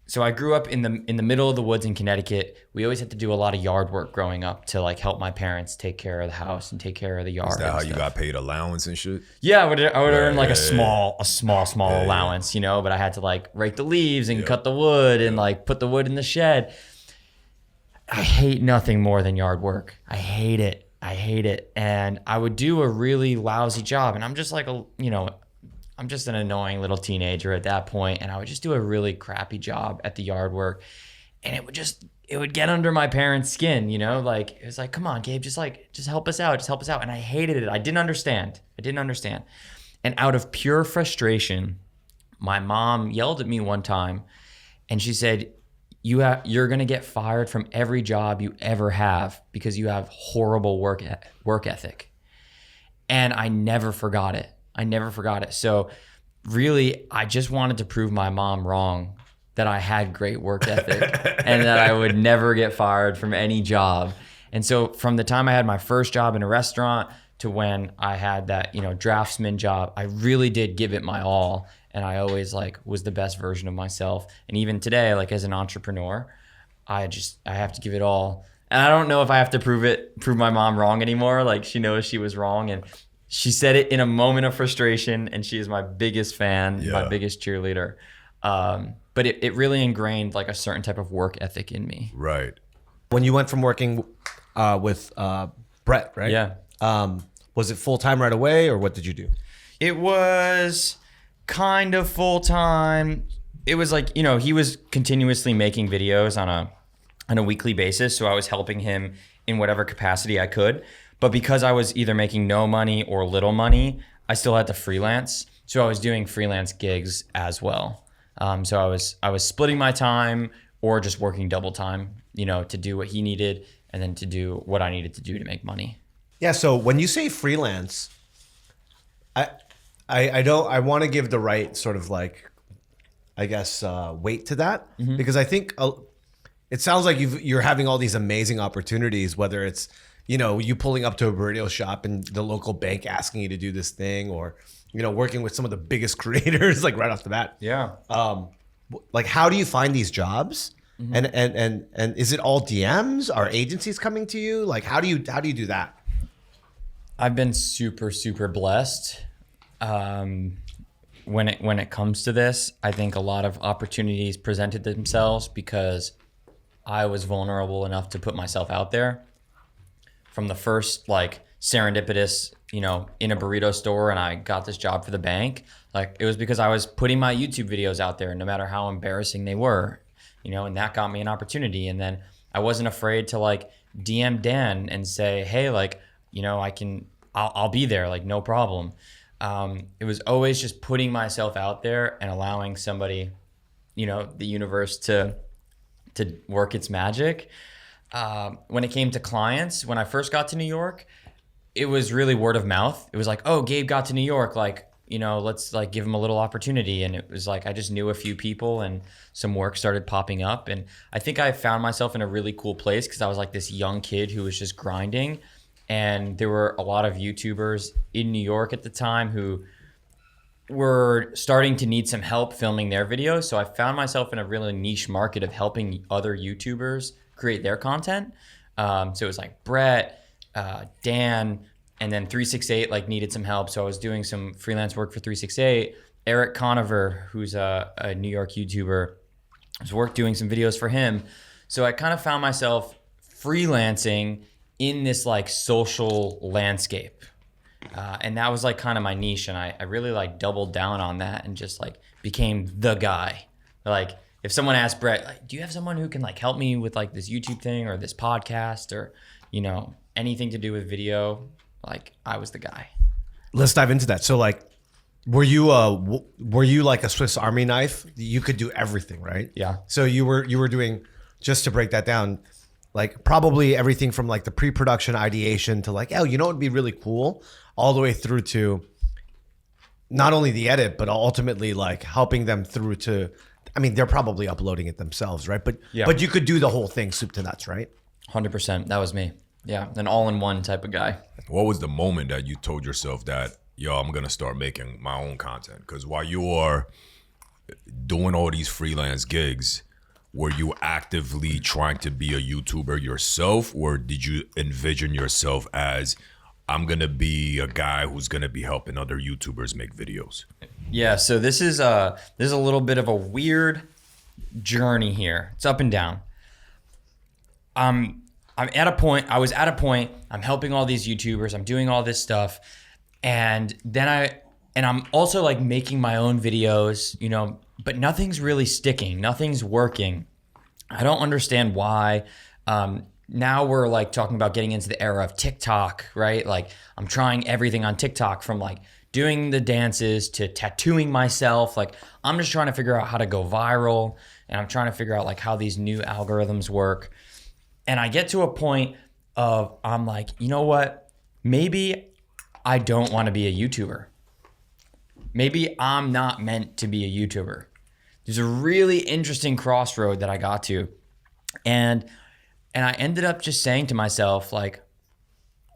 so I grew up in the middle of the woods in Connecticut. We always had to do a lot of yard work growing up to like help my parents take care of the house and take care of the yard. Is that how and you stuff. got paid allowance and shit? Yeah, I would earn like a small Yeah. allowance, but I had to like rake the leaves and cut the wood and like put the wood in the shed. I hate nothing more than yard work. I hate it. And I would do a really lousy job. And I'm just like, I'm just an annoying little teenager at that point. And I would just do a really crappy job at the yard work. And it would get under my parents' skin, like, it was like, come on, Gabe, just help us out. And I hated it. I didn't understand. And out of pure frustration, my mom yelled at me one time and she said, you're going to get fired from every job you ever have because you have horrible work ethic. And I never forgot it. So really, I just wanted to prove my mom wrong, that I had great work ethic and that I would never get fired from any job. And so from the time I had my first job in a restaurant to when I had that, draftsman job, I really did give it my all. And I always was the best version of myself. And even today, as an entrepreneur, I have to give it all. And I don't know if I have to prove my mom wrong anymore. She knows she was wrong. And she said it in a moment of frustration. And she is my biggest fan, my biggest cheerleader. But it really ingrained a certain type of work ethic in me. Right. When you went from working with Brett, right? Yeah. Was it full-time right away, or what did you do? It was kind of full-time. It was he was continuously making videos on a weekly basis. So I was helping him in whatever capacity I could. But because I was either making no money or little money, I still had to freelance. So I was doing freelance gigs as well. So I was splitting my time or just working double time, to do what he needed and then to do what I needed to do to make money. Yeah. So when you say freelance, I want to give the right sort of weight to that, because I think it sounds like you're having all these amazing opportunities, whether it's, you pulling up to a burrito shop and the local bank asking you to do this thing, or, working with some of the biggest creators, right off the bat. Yeah. How do you find these jobs? And is it all DMs? Are agencies coming to you? How do you do that? I've been super, super blessed. When it comes to this, I think a lot of opportunities presented themselves because I was vulnerable enough to put myself out there. From the first serendipitous, in a burrito store, and I got this job for the bank. It was because I was putting my YouTube videos out there, no matter how embarrassing they were, and that got me an opportunity. And then I wasn't afraid to DM Dan and say, hey, I'll be there, no problem. It was always just putting myself out there and allowing somebody, the universe to work its magic. When it came to clients, when I first got to New York, it was really word of mouth. It was oh, Gabe got to New York, let's give him a little opportunity. And it was I just knew a few people and some work started popping up. And I think I found myself in a really cool place because I was this young kid who was just grinding. And there were a lot of YouTubers in New York at the time who were starting to need some help filming their videos. So I found myself in a really niche market of helping other YouTubers create their content. So it was Brett, Dan, And then 368 like needed some help. So I was doing some freelance work for 368. Eric Conover, who's a New York YouTuber, I was doing some videos for him. So I kind of found myself freelancing in this like social landscape. And that was like kind of my niche. And I really like doubled down on that and just like became the guy. Like if someone asked Brett, like, do you have someone who can like help me with like this YouTube thing or this podcast or, you know, anything to do with video? Like I was the guy. Let's dive into that. So like, were you like a Swiss Army knife? You could do everything, right? Yeah. So you were doing, just to break that down, like probably everything from like the pre-production ideation to like, oh, you know, it'd be really cool, all the way through to not only the edit, but ultimately like helping them through to, I mean, they're probably uploading it themselves, right? But you could do the whole thing, soup to nuts, right? 100%. That was me. Yeah, an all-in-one type of guy. What was the moment that you told yourself that, yo, I'm gonna start making my own content? Because while you are doing all these freelance gigs, were you actively trying to be a YouTuber yourself, or did you envision yourself as, I'm gonna be a guy who's gonna be helping other YouTubers make videos? Yeah, so this is a little bit of a weird journey here. It's up and down. I was at a point, I'm helping all these YouTubers, I'm doing all this stuff, and I'm also like making my own videos, you know, but nothing's really sticking, nothing's working. I don't understand why. Now we're like talking about getting into the era of TikTok, right? Like I'm trying everything on TikTok, from like doing the dances to tattooing myself. Like I'm just trying to figure out how to go viral, and I'm trying to figure out like how these new algorithms work. And I get to a point of, I'm like, you know what? Maybe I don't want to be a YouTuber. Maybe I'm not meant to be a YouTuber. There's a really interesting crossroad that I got to. And I ended up just saying to myself, like,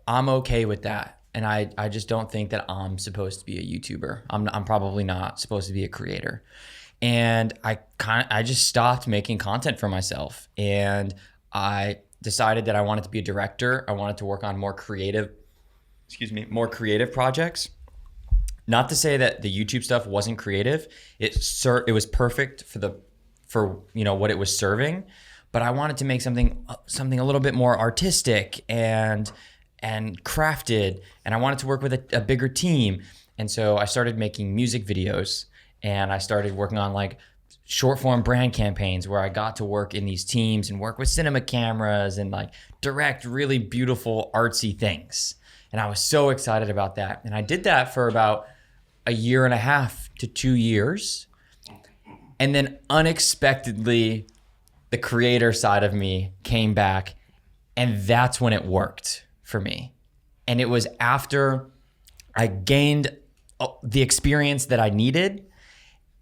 I'm okay with that. And I just don't think that I'm supposed to be a YouTuber. I'm probably not supposed to be a creator. And I just stopped making content for myself. And I decided that I wanted to be a director. I wanted to work on more creative projects. Not to say that the YouTube stuff wasn't creative. It was perfect for you know what it was serving, but I wanted to make something a little bit more artistic and crafted, and I wanted to work with a bigger team. And so I started making music videos, and I started working on like short form brand campaigns where I got to work in these teams and work with cinema cameras and like direct really beautiful artsy things. And I was so excited about that. And I did that for about 1.5 to 2 years. And then unexpectedly, the creator side of me came back, and that's when it worked for me. And it was after I gained the experience that I needed,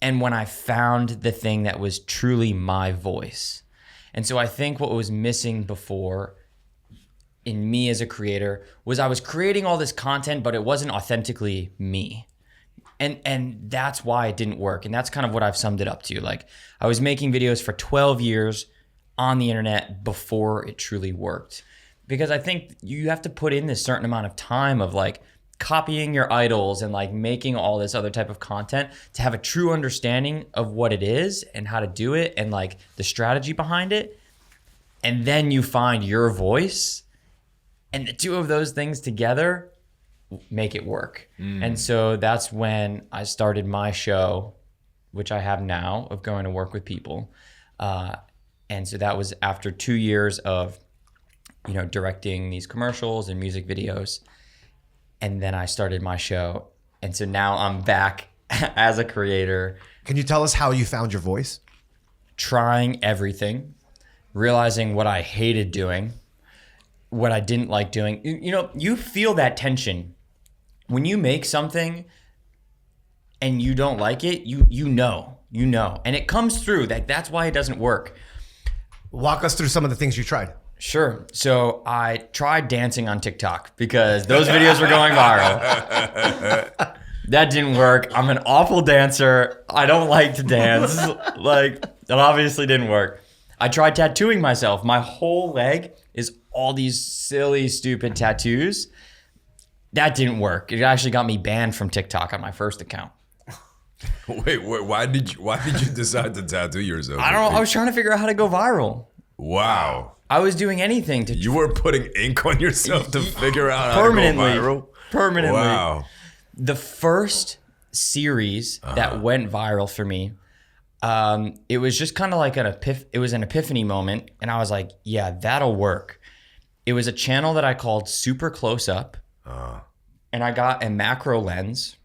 and when I found the thing that was truly my voice. And so I think what was missing before in me as a creator was I was creating all this content, but it wasn't authentically me. And that's why it didn't work. And that's kind of what I've summed it up to. Like I was making videos for 12 years on the internet before it truly worked. Because I think you have to put in this certain amount of time of like copying your idols and like making all this other type of content to have a true understanding of what it is and how to do it and like the strategy behind it. And then you find your voice, and the two of those things together make it work. And so that's when I started my show, which I have now, of going to work with people. And so that was after 2 years of, you know, directing these commercials and music videos. And then I started my show. And so now I'm back as a creator. Can you tell us how you found your voice? Trying everything, realizing what I hated doing, what I didn't like doing. You know, you feel that tension. When you make something and you don't like it, you know. And it comes through. That's why it doesn't work. Walk us through some of the things you tried. Sure. So I tried dancing on TikTok because those videos were going viral. That didn't work. I'm an awful dancer. I don't like to dance. Like, that obviously didn't work. I tried tattooing myself. My whole leg is all these silly, stupid tattoos. that didn't work. It actually got me banned from TikTok on my first account. Wait, why did you decide to tattoo yourself? I don't know. I was trying to figure out how to go viral. Wow. I was doing anything to. You were putting ink on yourself to figure out how permanently, to go viral? Permanently. Wow. The first series that went viral for me, it was just kind of like it was an epiphany moment, and I was like, yeah, that'll work. It was a channel that I called Super Close Up, and I got a macro lens,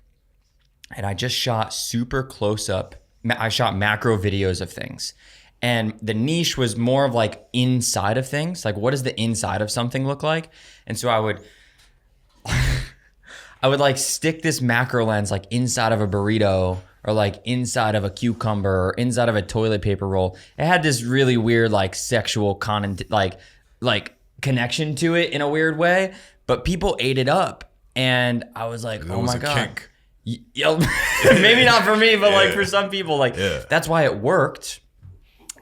and I just shot super close up. I shot macro videos of things. And the niche was more of like inside of things. Like, what does the inside of something look like? And so I would like stick this macro lens like inside of a burrito or like inside of a cucumber or inside of a toilet paper roll. It had this really weird like sexual like connection to it in a weird way, but people ate it up. And I was like, oh my God. Kink. Maybe not for me, but like for some people, like that's why it worked.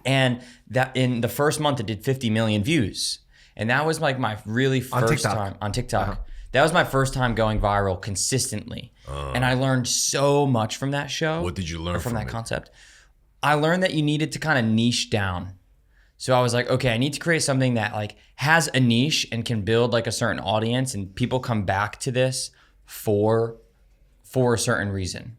And that in the first month it did 50 million views. And that was like my really first time on TikTok. That was my first time going viral consistently. And I learned so much from that show. What did you learn from that concept? I learned that you needed to kind of niche down. So I was like, okay, I need to create something that like has a niche and can build like a certain audience, and people come back to this for a certain reason.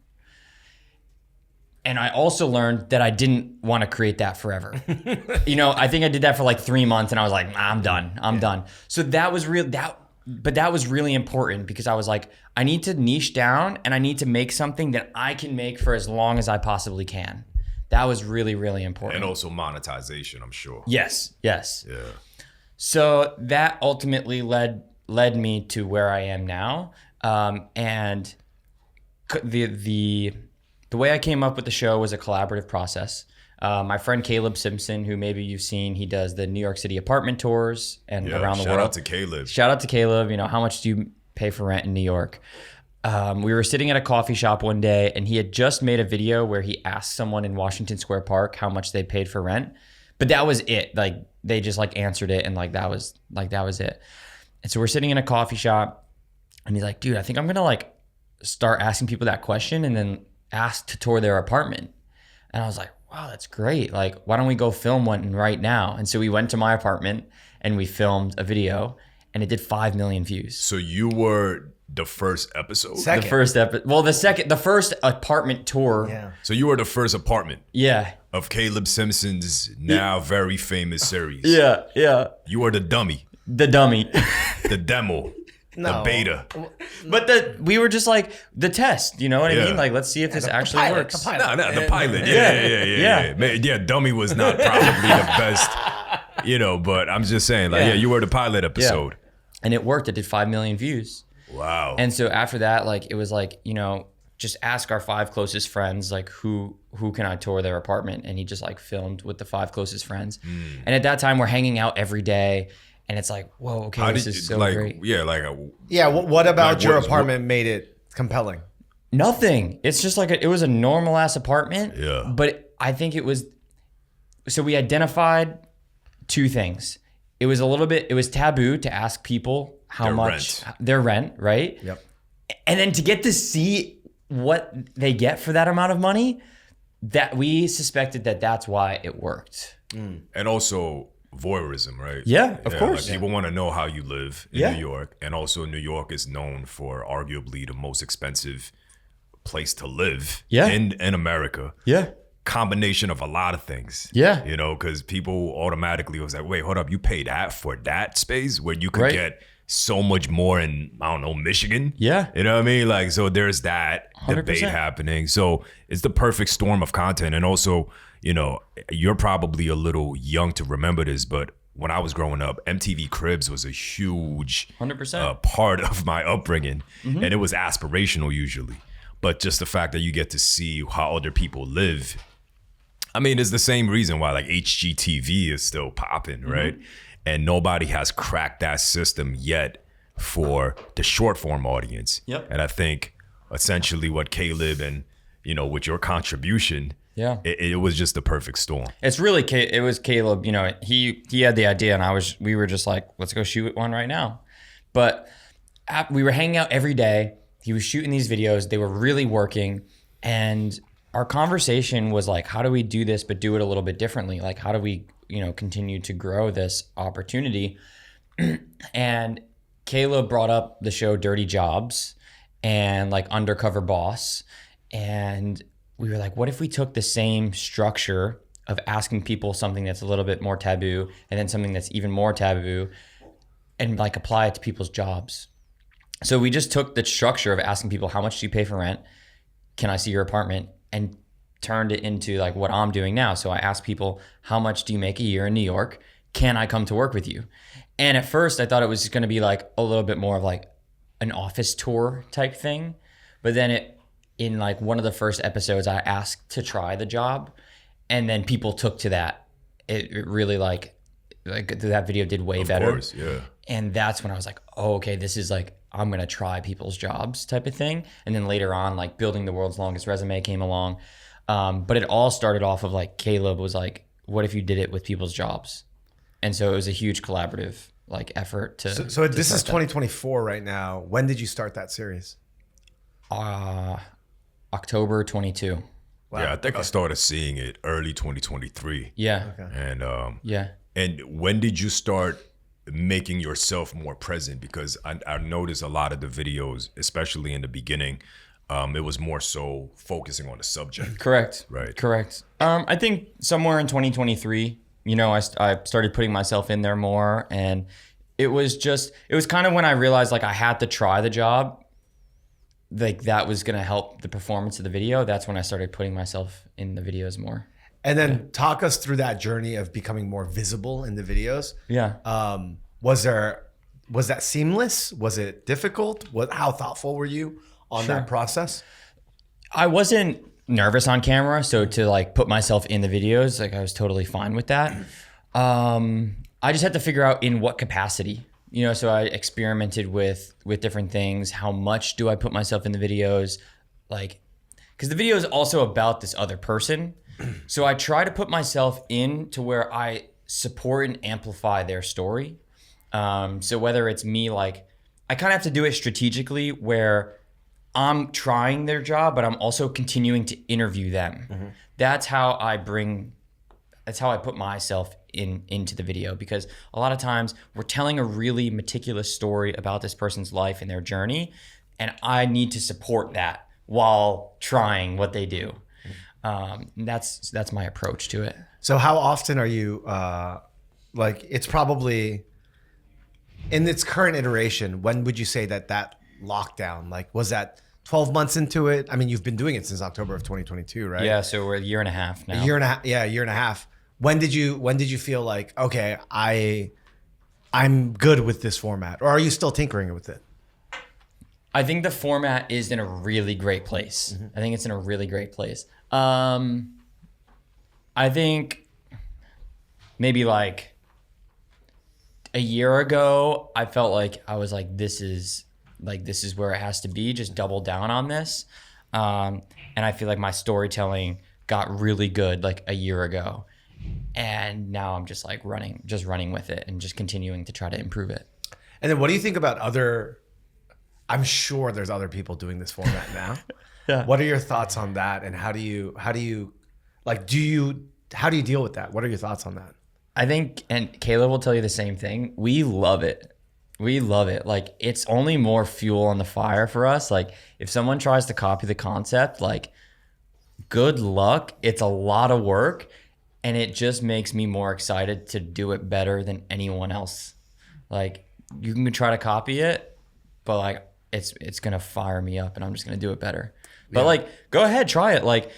And I also learned that I didn't want to create that forever. I think I did that for like 3 months and I was like, I'm done. I'm done. So that was but that was really important because I was like, I need to niche down and I need to make something that I can make for as long as I possibly can. That was really, really important. And also monetization, I'm sure. Yes. Yeah. So that ultimately led me to where I am now. And the way I came up with the show was a collaborative process. My friend Caleb Simpson, who maybe you've seen, he does the New York City apartment tours and around the world. Shout out to Caleb. Shout out to Caleb. How much do you pay for rent in New York? We were sitting at a coffee shop one day, and he had just made a video where he asked someone in Washington Square Park how much they paid for rent. But that was it. Like they just like answered it, and that was it. And so we're sitting in a coffee shop, and he's like, dude, I think I'm gonna like start asking people that question and then ask to tour their apartment. And I was like, wow, that's great. Like, why don't we go film one right now? And so we went to my apartment and we filmed a video, and it did 5 million views. So you were the first episode? Second. The first episode. Well, the first apartment tour. Yeah. So you were the first apartment. Yeah. Of Caleb Simpson's now very famous series. Yeah. Yeah. You were the dummy. The dummy. The demo. No. The beta. But we were just like the test, you know what I Yeah. mean? Like, let's see if this actually works. No, the pilot. Yeah. Man, dummy was not probably the best, but I'm just saying, like, you were the pilot episode. And it worked. It did 5 million views. Wow. And so after that, like, it was like, just ask our 5 closest friends, like, who can I tour their apartment? And he just like filmed with the 5 closest friends. And at that time, we're hanging out every day. And it's like, whoa, okay, this is so great. Yeah, what about your apartment made it compelling? Nothing. It's just like it was a normal ass apartment. Yeah. But I think it was. So we identified 2 things. It was taboo to ask people how much their rent, right? Yep. And then to get to see what they get for that amount of money, that we suspected that's why it worked. And also voyeurism, right? Yeah, of course. Like people want to know how you live in New York. And also New York is known for arguably the most expensive place to live in America. Yeah. Combination of a lot of things. Yeah. Because people automatically was like, wait, hold up, you pay that for that space where you could get so much more in, I don't know, Michigan? Yeah. You know what I mean? Like, so there's that 100%. debate happening. So it's the perfect storm of content. And also, you're probably a little young to remember this, but when I was growing up, MTV Cribs was a huge 100% part of my upbringing. And it was aspirational usually. But just the fact that you get to see how other people live, I mean, it's the same reason why like HGTV is still popping, right? And nobody has cracked that system yet for the short form audience. Yep. And I think essentially what Caleb and, with your contribution, it was just the perfect storm. It's really, it was Caleb, he had the idea and we were just like, let's go shoot one right now. But we were hanging out every day. He was shooting these videos. They were really working. And our conversation was like, how do we do this, but do it a little bit differently? Like, how do we, continue to grow this opportunity? And Caleb brought up the show Dirty Jobs and like Undercover Boss. And we were like, what if we took the same structure of asking people something that's a little bit more taboo and then something that's even more taboo and like apply it to people's jobs? So we just took the structure of asking people, how much do you pay for rent? Can I see your apartment? And turned it into like what I'm doing now. So I asked people, how much do you make a year in New York? Can I come to work with you? And at first I thought it was going to be like a little bit more of like an office tour type thing. But then in like one of the first episodes, I asked to try the job, and then people took to that. It really like that video did way better. Of course, yeah. And that's when I was like, oh, okay, this is like, I'm going to try people's jobs type of thing. And then later on, like building the world's longest resume came along. But it all started off of like, Caleb was like, what if you did it with people's jobs? And so it was a huge collaborative like effort to. So this is 2024 right now. When did you start that series? October 22. Wow. Yeah, I think I started seeing it early 2023. Yeah. Okay. And yeah. And when did you start making yourself more present? Because I noticed a lot of the videos, especially in the beginning, it was more so focusing on the subject. Correct. Right. Correct. I think somewhere in 2023, I started putting myself in there more, and it was kind of when I realized like I had to try the job. Like that was going to help the performance of the video. That's when I started putting myself in the videos more. And then talk us through that journey of becoming more visible in the videos. Yeah. Was that seamless? Was it difficult? How thoughtful were you on that process? I wasn't nervous on camera, so to like put myself in the videos, like I was totally fine with that. I just had to figure out in what capacity. So I experimented with different things. How much do I put myself in the videos? Like, because the video is also about this other person. So I try to put myself in to where I support and amplify their story. So whether it's me, like I kind of have to do it strategically where I'm trying their job, but I'm also continuing to interview them. Mm-hmm. That's how I put myself into the video, because a lot of times we're telling a really meticulous story about this person's life and their journey, and I need to support that while trying what they do. That's my approach to it. So how often are you like, it's probably in its current iteration, when would you say that lockdown, like was that 12 months into it? I mean, you've been doing it since October of 2022, right? Yeah, so we're a year and a half now. A year and a half. When did you feel like, okay, I'm good with this format, or are you still tinkering with it? I think the format is in a really great place. Mm-hmm. I think it's in a really great place. I think maybe like a year ago, I felt like I was like, this is where it has to be. Just double down on this. And I feel like my storytelling got really good like a year ago. And now I'm just like running with it and just continuing to try to improve it. And then what do you think about I'm sure there's other people doing this format now. Yeah. What are your thoughts on that? And how do you deal with that? What are your thoughts on that? I think, and Caleb will tell you the same thing, we love it. We love it. Like it's only more fuel on the fire for us. Like if someone tries to copy the concept, like good luck. It's a lot of work. And it just makes me more excited to do it better than anyone else. Like you can try to copy it, but like it's gonna fire me up, and I'm just gonna do it better. Yeah. But like, go ahead, try it. Like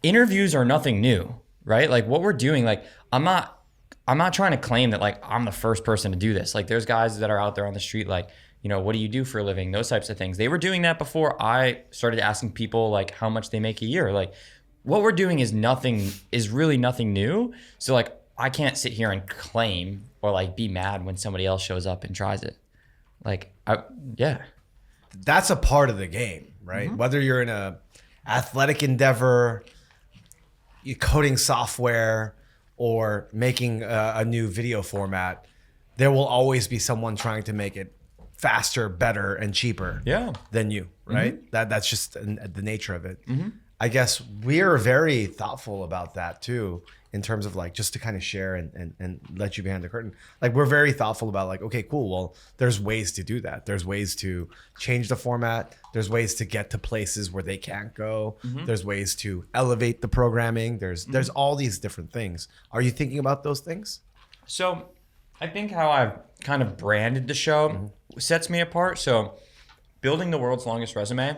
interviews are nothing new, right? Like what we're doing, like I'm not trying to claim that like I'm the first person to do this. Like there's guys that are out there on the street, like, what do you do for a living? Those types of things. They were doing that before I started asking people like how much they make a year. Like what we're doing is really nothing new. So like I can't sit here and claim or like be mad when somebody else shows up and tries it. Like that's a part of the game, right? Mm-hmm. Whether you're in a athletic endeavor, you coding software, or making a new video format, there will always be someone trying to make it faster, better, and cheaper than you, right? That's just the nature of it. I guess we're very thoughtful about that too, in terms of like, just to kind of share and let you behind the curtain. Like, we're very thoughtful about like, okay, cool. Well, there's ways to do that. There's ways to change the format. There's ways to get to places where they can't go. There's ways to elevate the programming. There's all these different things. Are you thinking about those things? So I think how I've kind of branded the show sets me apart. So building the world's longest resume,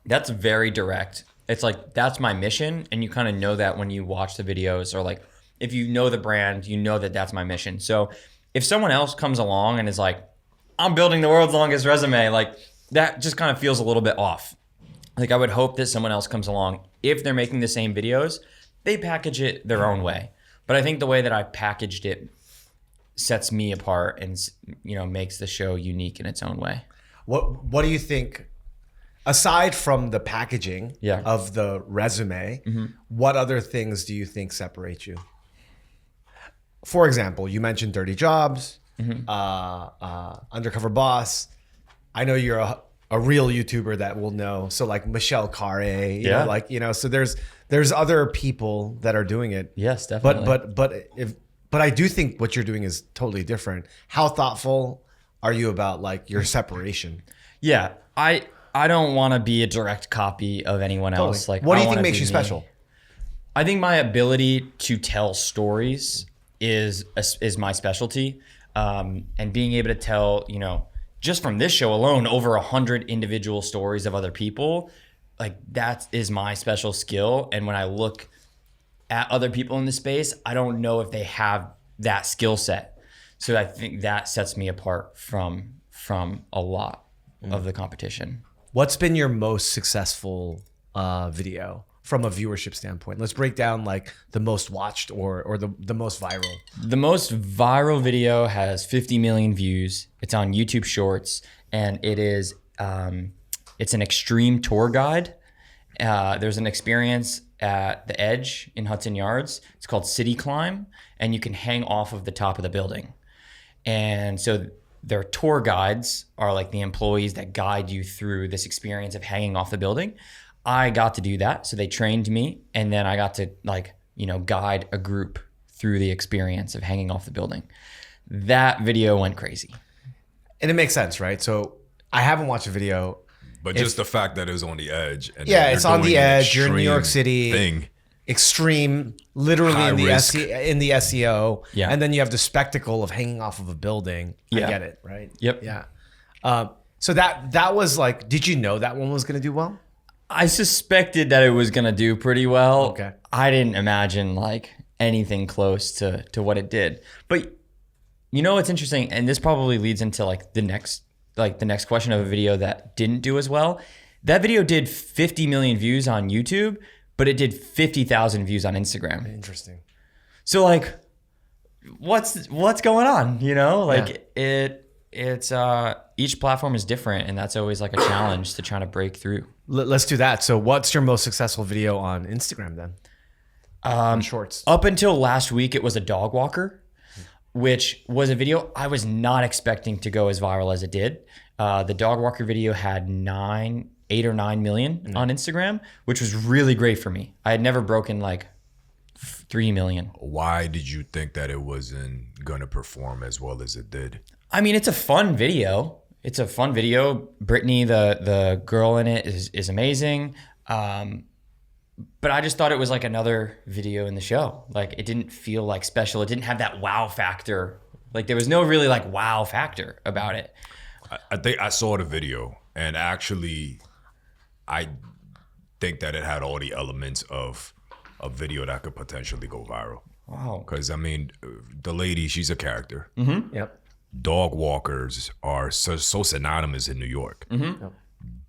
that's very direct. It's like, that's my mission. And you kind of know that when you watch the videos, or like, if you know the brand, you know that that's my mission. So if someone else comes along and is like, I'm building the world's longest resume, like, that just kind of feels a little bit off. Like, I would hope that someone else comes along, if they're making the same videos, they package it their own way. But I think the way that I packaged it sets me apart and, you know, makes the show unique in its own way. What do you think, aside from the packaging of the resume, what other things do you think separate you? For example, you mentioned Dirty Jobs, Undercover Boss. I know you're a real YouTuber that will know. So like Michelle Carre, you know, like, you know, so there's other people that are doing it. Yes, definitely. But I do think what you're doing is totally different. How thoughtful are you about like your separation? Yeah, I don't want to be a direct copy of anyone else. Like, what do you think makes you special? I think my ability to tell stories is my specialty, and being able to tell, you know, just from this show alone, over 100 individual stories of other people, like, that is my special skill. And when I look at other people in the space, I don't know if they have that skill set. So I think that sets me apart from a lot of the competition. What's been your most successful video from a viewership standpoint? Let's break down like the most watched or the most viral. The most viral video has 50 million views. It's on YouTube Shorts, and it is it's an extreme tour guide. There's an experience at the Edge in Hudson Yards. It's called City Climb, and you can hang off of the top of the building. And so their tour guides are like the employees that guide you through this experience of hanging off the building. I got to do that. So they trained me, and then I got to, like, you know, guide a group through the experience of hanging off the building. That video went crazy. And it makes sense, right? So I haven't watched the video. But just the fact that it was on the edge. And it's on the edge. You're in New York City. Thing. Extreme, literally High in the risk. in the SEO. Yeah. And then you have the spectacle of hanging off of a building. I get it, right? Yep. Yeah. So that was like, did you know that one was going to do well? I suspected that it was going to do pretty well. Okay. I didn't imagine like anything close to what it did. But you know what's interesting, and this probably leads into like the next question of a video that didn't do as well. That video did 50 million views on YouTube, but it did 50,000 views on Instagram. Interesting. So like, what's going on? You know, like it's each platform is different, and that's always like a challenge to try to break through. Let's do that. So what's your most successful video on Instagram then? On Shorts. Up until last week, it was a dog walker, which was a video I was not expecting to go as viral as it did. The dog walker video had 8 or 9 million on Instagram, which was really great for me. I had never broken like 3 million. Why did you think that it wasn't going to perform as well as it did? I mean, it's a fun video. Brittany, the girl in it, is amazing. But I just thought it was like another video in the show. Like, it didn't feel like special. It didn't have that wow factor. Like, there was no really like wow factor about it. I think I saw the video, and actually, I think that it had all the elements of a video that could potentially go viral. Wow. Because, I mean, the lady, she's a character. Mm-hmm. Yep. Dog walkers are so synonymous in New York. Mm-hmm. Yep.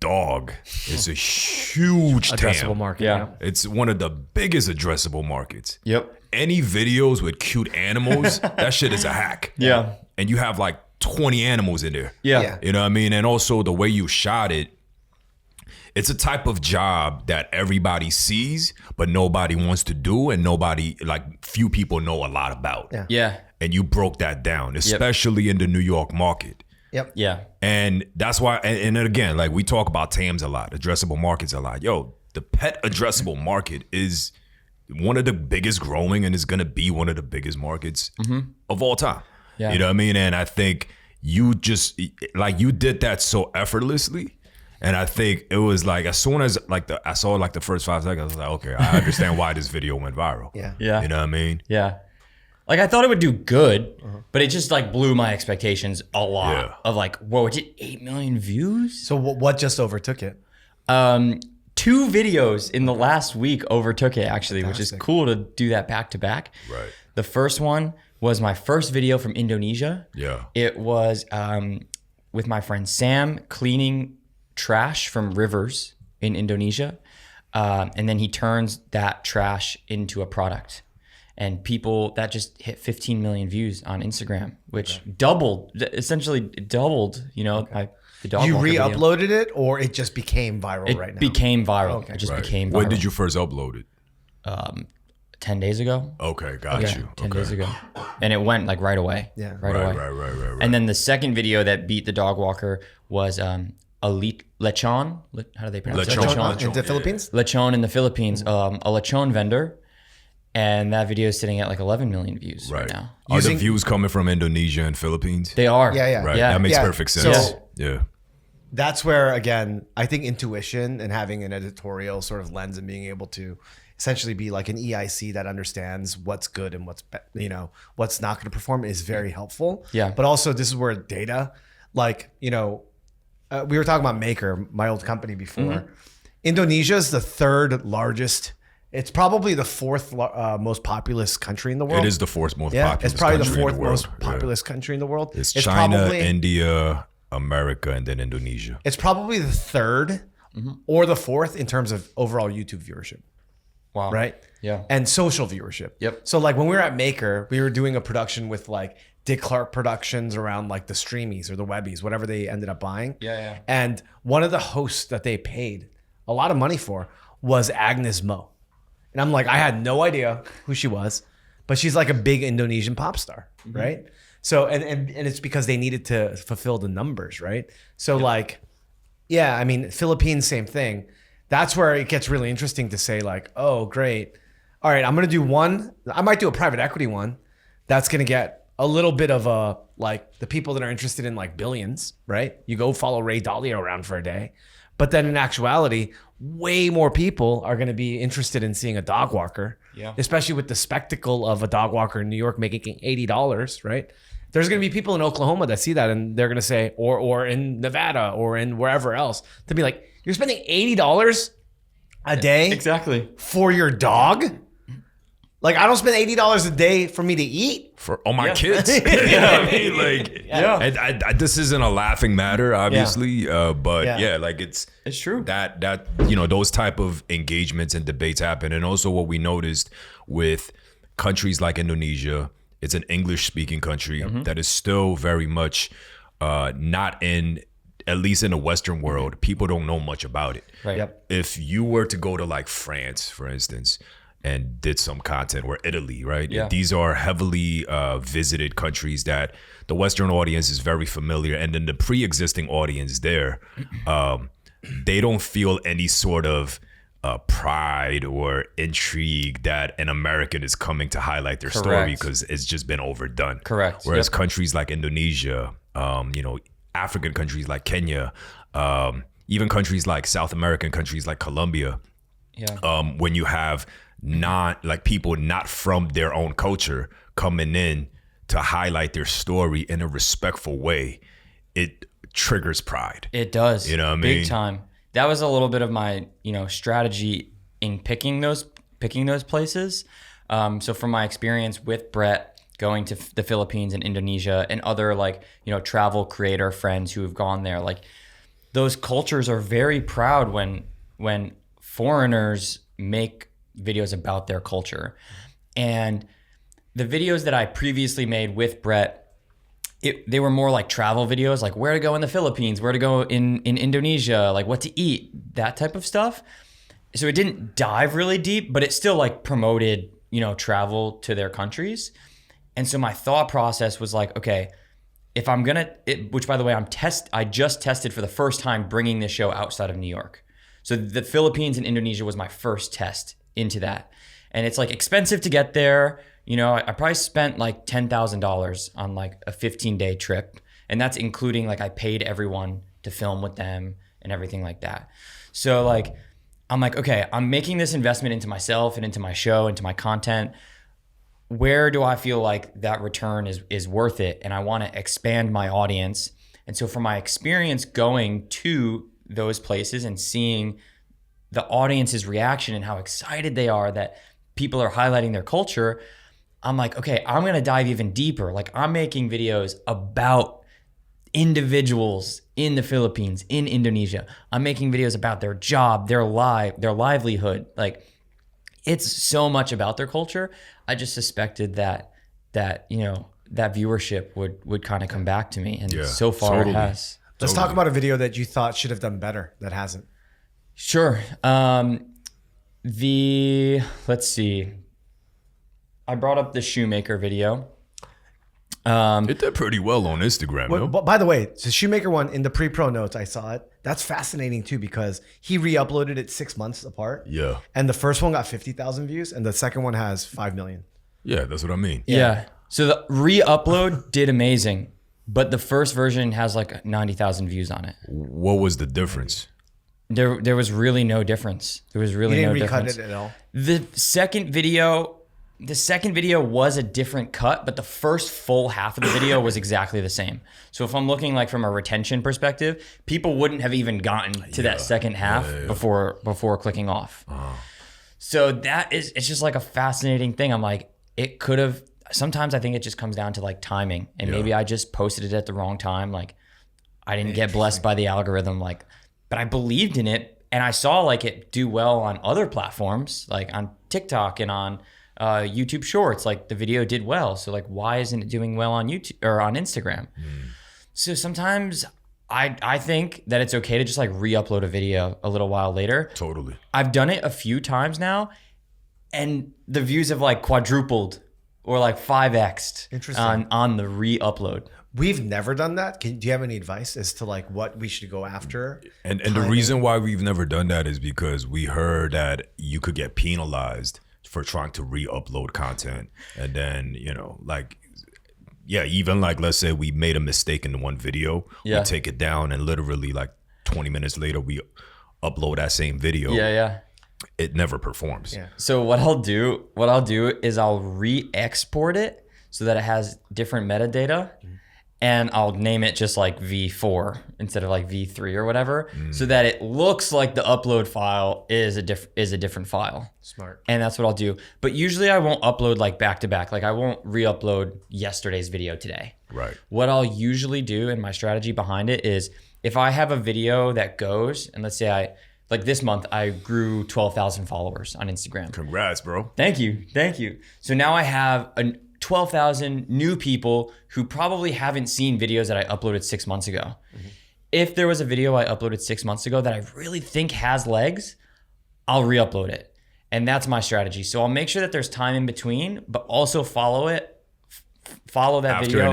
Dog is a huge Addressable TAM. market. Yeah. It's one of the biggest addressable markets. Yep. Any videos with cute animals, that shit is a hack. Yeah. And you have like 20 animals in there. Yeah. You know what I mean? And also the way you shot it, it's a type of job that everybody sees, but nobody wants to do, and few people know a lot about. Yeah. Yeah. And you broke that down, especially in the New York market. Yep. Yeah. And that's why, and then again, like we talk about TAMs a lot, addressable markets a lot. Yo, the pet addressable market is one of the biggest growing and is going to be one of the biggest markets of all time. Yeah. You know what I mean? And I think you just, like, you did that so effortlessly. And I think it was like, as soon as like I saw like the first 5 seconds, I was like, okay, I understand why this video went viral. Yeah. Yeah. You know what I mean? Yeah. Like I thought it would do good, but it just like blew my expectations a lot Yeah. of like, whoa, it did 8 million views? So what just overtook it? 2 videos in the last week overtook it actually, which is Fantastic. cool to do that back to back. Right. The first one was my first video from Indonesia. Yeah. It was with my friend Sam cleaning trash from rivers in Indonesia. And then he turns that trash into a product. And people, that just hit 15 million views on Instagram, which essentially doubled, you know, the dog You walker video. re-uploaded it, or it just became viral right now? Became viral. It just Right. became viral. When did you first upload it? 10 days ago. Okay, got Yeah, you. 10 okay. days ago. And it went like right away. Yeah. Right Right, away. right. And then the second video that beat the dog walker was lechon. How do they pronounce it? Lechon. In the Philippines? Lechon in the Philippines. A lechon vendor. And that video is sitting at like 11 million views right now. Are Using- the views coming from Indonesia and Philippines? They are. Yeah. Right. Yeah. That makes Yeah. perfect sense. So- yeah. That's where, again, I think intuition and having an editorial sort of lens and being able to essentially be like an EIC that understands what's good and what's not going to perform is very helpful. Yeah. But also, this is where data, like, we were talking about Maker, my old company before. Indonesia is the 3rd largest. It's probably the 4th most populous country in the world. It is the 4th most Yeah, populous it's probably the country in 4th world. most Yeah. populous country in the world. It's China, probably, India, America, and then Indonesia. It's probably the 3rd or the 4th in terms of overall YouTube viewership, Wow. right? Yeah. And social viewership. Yep. So like when we were at Maker, we were doing a production with like Dick Clark Productions around like the Streamies or the Webbies, whatever they ended up buying. Yeah. And one of the hosts that they paid a lot of money for was Agnes Mo. And I'm like, I had no idea who she was, but she's like a big Indonesian pop star, right? So, and it's because they needed to fulfill the numbers, right? So like, yeah, I mean, Philippines, same thing. That's where it gets really interesting to say like, oh, great. All right, I'm going to do one. I might do a private equity one. That's going to get a little bit of a, like the people that are interested in like billions, right? You go follow Ray Dalio around for a day. But then in actuality, way more people are going to be interested in seeing a dog walker, especially with the spectacle of a dog walker in New York making $80, right? There's going to be people in Oklahoma that see that and they're going to say, or in Nevada or in wherever else, to be like, you're spending $80 a day Exactly. for your dog? Like, I don't spend $80 a day for me to eat. For all my kids. You know what I mean? Like, I, this isn't a laughing matter, obviously, but yeah, like it's true. that those type of engagements and debates happen. And also what we noticed with countries like Indonesia, it's an English-speaking country that is still very much not in, at least in the Western world, people don't know much about it. Right. Yep. If you were to go to like France, for instance, and did some content, or Italy, right? Yeah. These are heavily visited countries that the Western audience is very familiar. And then the pre-existing audience there, they don't feel any sort of pride or intrigue that an American is coming to highlight their story Correct. because it's just been overdone. Correct. Whereas countries like Indonesia, African countries like Kenya, even countries like South American countries like Colombia, when you have people not from their own culture coming in to highlight their story in a respectful way, it triggers pride. It does. You know what I mean? Big time. That was a little bit of my, strategy in picking those places. So from my experience with Brett going to the Philippines and Indonesia and other travel creator friends who have gone there, like those cultures are very proud when foreigners make videos about their culture. And the videos that I previously made with Brett, they were more like travel videos, like where to go in the Philippines, where to go in Indonesia, like what to eat, that type of stuff. So it didn't dive really deep, but it still like promoted, travel to their countries. And so my thought process was like, okay, if I'm gonna, which by the way, I just tested for the first time bringing this show outside of New York. So the Philippines and Indonesia was my first test into that. And it's like expensive to get there. You know, I probably spent like $10,000 on like a 15-day trip. And that's including like I paid everyone to film with them and everything like that. So like, I'm like, okay, I'm making this investment into myself and into my show, into my content. Where do I feel like that return is worth it? And I want to expand my audience. And so from my experience going to those places and seeing the audience's reaction and how excited they are that people are highlighting their culture, I'm like, okay, I'm going to dive even deeper. Like I'm making videos about individuals in the Philippines, in Indonesia. I'm making videos about their job, their livelihood. Like it's so much about their culture. I just suspected that you know, that viewership would kind of come back to me. And so far it has. Let's talk about a video that you thought should have done better that hasn't. Sure. Let's see. I brought up the shoemaker video. It did pretty well on Instagram. Well, by the way, the shoemaker one in the pre-pro notes, I saw it. That's fascinating too because he re-uploaded it 6 months apart. Yeah. And the first one got 50,000 views, and the second one has 5 million. Yeah, that's what I mean. Yeah. So the re-upload did amazing, but the first version has like 90,000 views on it. What was the difference? There was really no difference. There was really no difference. You didn't recut it at all? The second video was a different cut, but the first full half of the video was exactly the same. So if I'm looking like from a retention perspective, people wouldn't have even gotten to that second half before clicking off. So it's just like a fascinating thing. I'm like, it could have, sometimes I think it just comes down to like timing, and maybe I just posted it at the wrong time. Like I didn't get blessed by the algorithm, like, but I believed in it and I saw like it do well on other platforms, like on TikTok and on YouTube Shorts. Like the video did well. So like, why isn't it doing well on YouTube or on Instagram? So sometimes I think that it's okay to just like re-upload a video a little while later. Totally. I've done it a few times now and the views have like quadrupled or like 5x'd on the re-upload. We've never done that. Do you have any advice as to like what we should go after? And the reason why we've never done that is because we heard that you could get penalized for trying to re-upload content. And then, you know, like, yeah, even like, let's say we made a mistake in the one video, we take it down and literally like 20 minutes later, we upload that same video. Yeah. It never performs. Yeah. So what I'll do is I'll re-export it so that it has different metadata. And I'll name it just like V4 instead of like V3 or whatever, so that it looks like the upload file is a different file. Smart. And that's what I'll do. But usually I won't upload like back to back. Like I won't re-upload yesterday's video today. Right. What I'll usually do, and my strategy behind it, is if I have a video that goes, and let's say like this month I grew 12,000 followers on Instagram. Congrats, bro. Thank you. So now I have 12,000 new people who probably haven't seen videos that I uploaded 6 months ago. If there was a video I uploaded 6 months ago that I really think has legs, I'll re-upload it. And that's my strategy. So I'll make sure that there's time in between, but also follow that video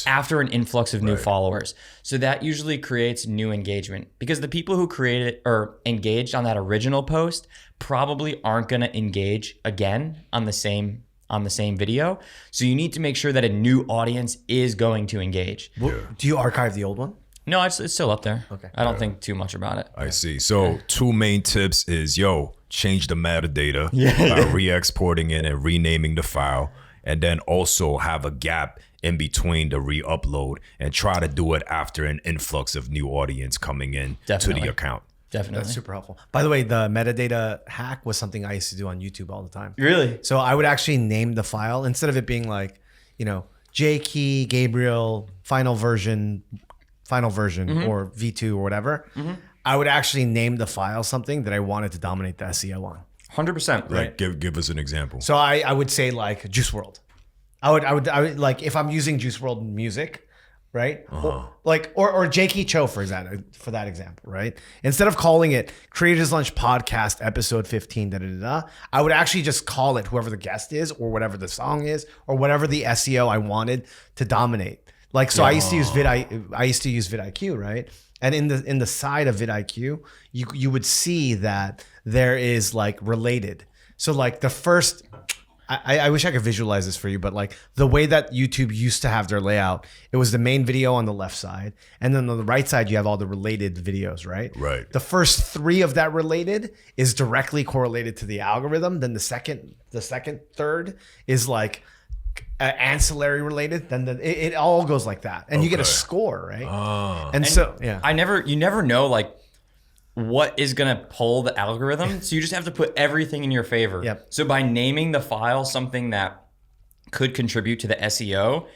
after an influx of new followers. So that usually creates new engagement, because the people who created or engaged on that original post probably aren't going to engage again on the same video. So you need to make sure that a new audience is going to engage. Well, do you archive the old one? No, it's still up there. Okay. I don't think too much about it. I see. So two main tips is, change the metadata by re-exporting it and renaming the file. And then also have a gap in between the re-upload and try to do it after an influx of new audience coming in to the account. Definitely. That's super helpful. By the way, the metadata hack was something I used to do on YouTube all the time. Really? So I would actually name the file instead of it being like, J key, Gabriel, final version, or V2 or whatever. I would actually name the file something that I wanted to dominate the SEO on. 100%. Right. Give us an example. So I would say like Juice WRLD. I would like, if I'm using Juice WRLD music, right? Or J.K. Cho for that example, right? Instead of calling it Creators Lunch Podcast episode 15, I would actually just call it whoever the guest is or whatever the song is or whatever the SEO I wanted to dominate. Like, so I used to use vidIQ, right? And in the side of vidIQ, you would see that there is like related. So like the first, I wish I could visualize this for you, but like the way that YouTube used to have their layout, it was the main video on the left side, and then on the right side you have all the related videos, right? Right. The first 3 of that related is directly correlated to the algorithm. Then the second third is like ancillary related. Then it all goes like that, and you get a score, right? And so yeah, you never know like what is going to pull the algorithm. So you just have to put everything in your favor. Yep. So by naming the file something that could contribute to the SEO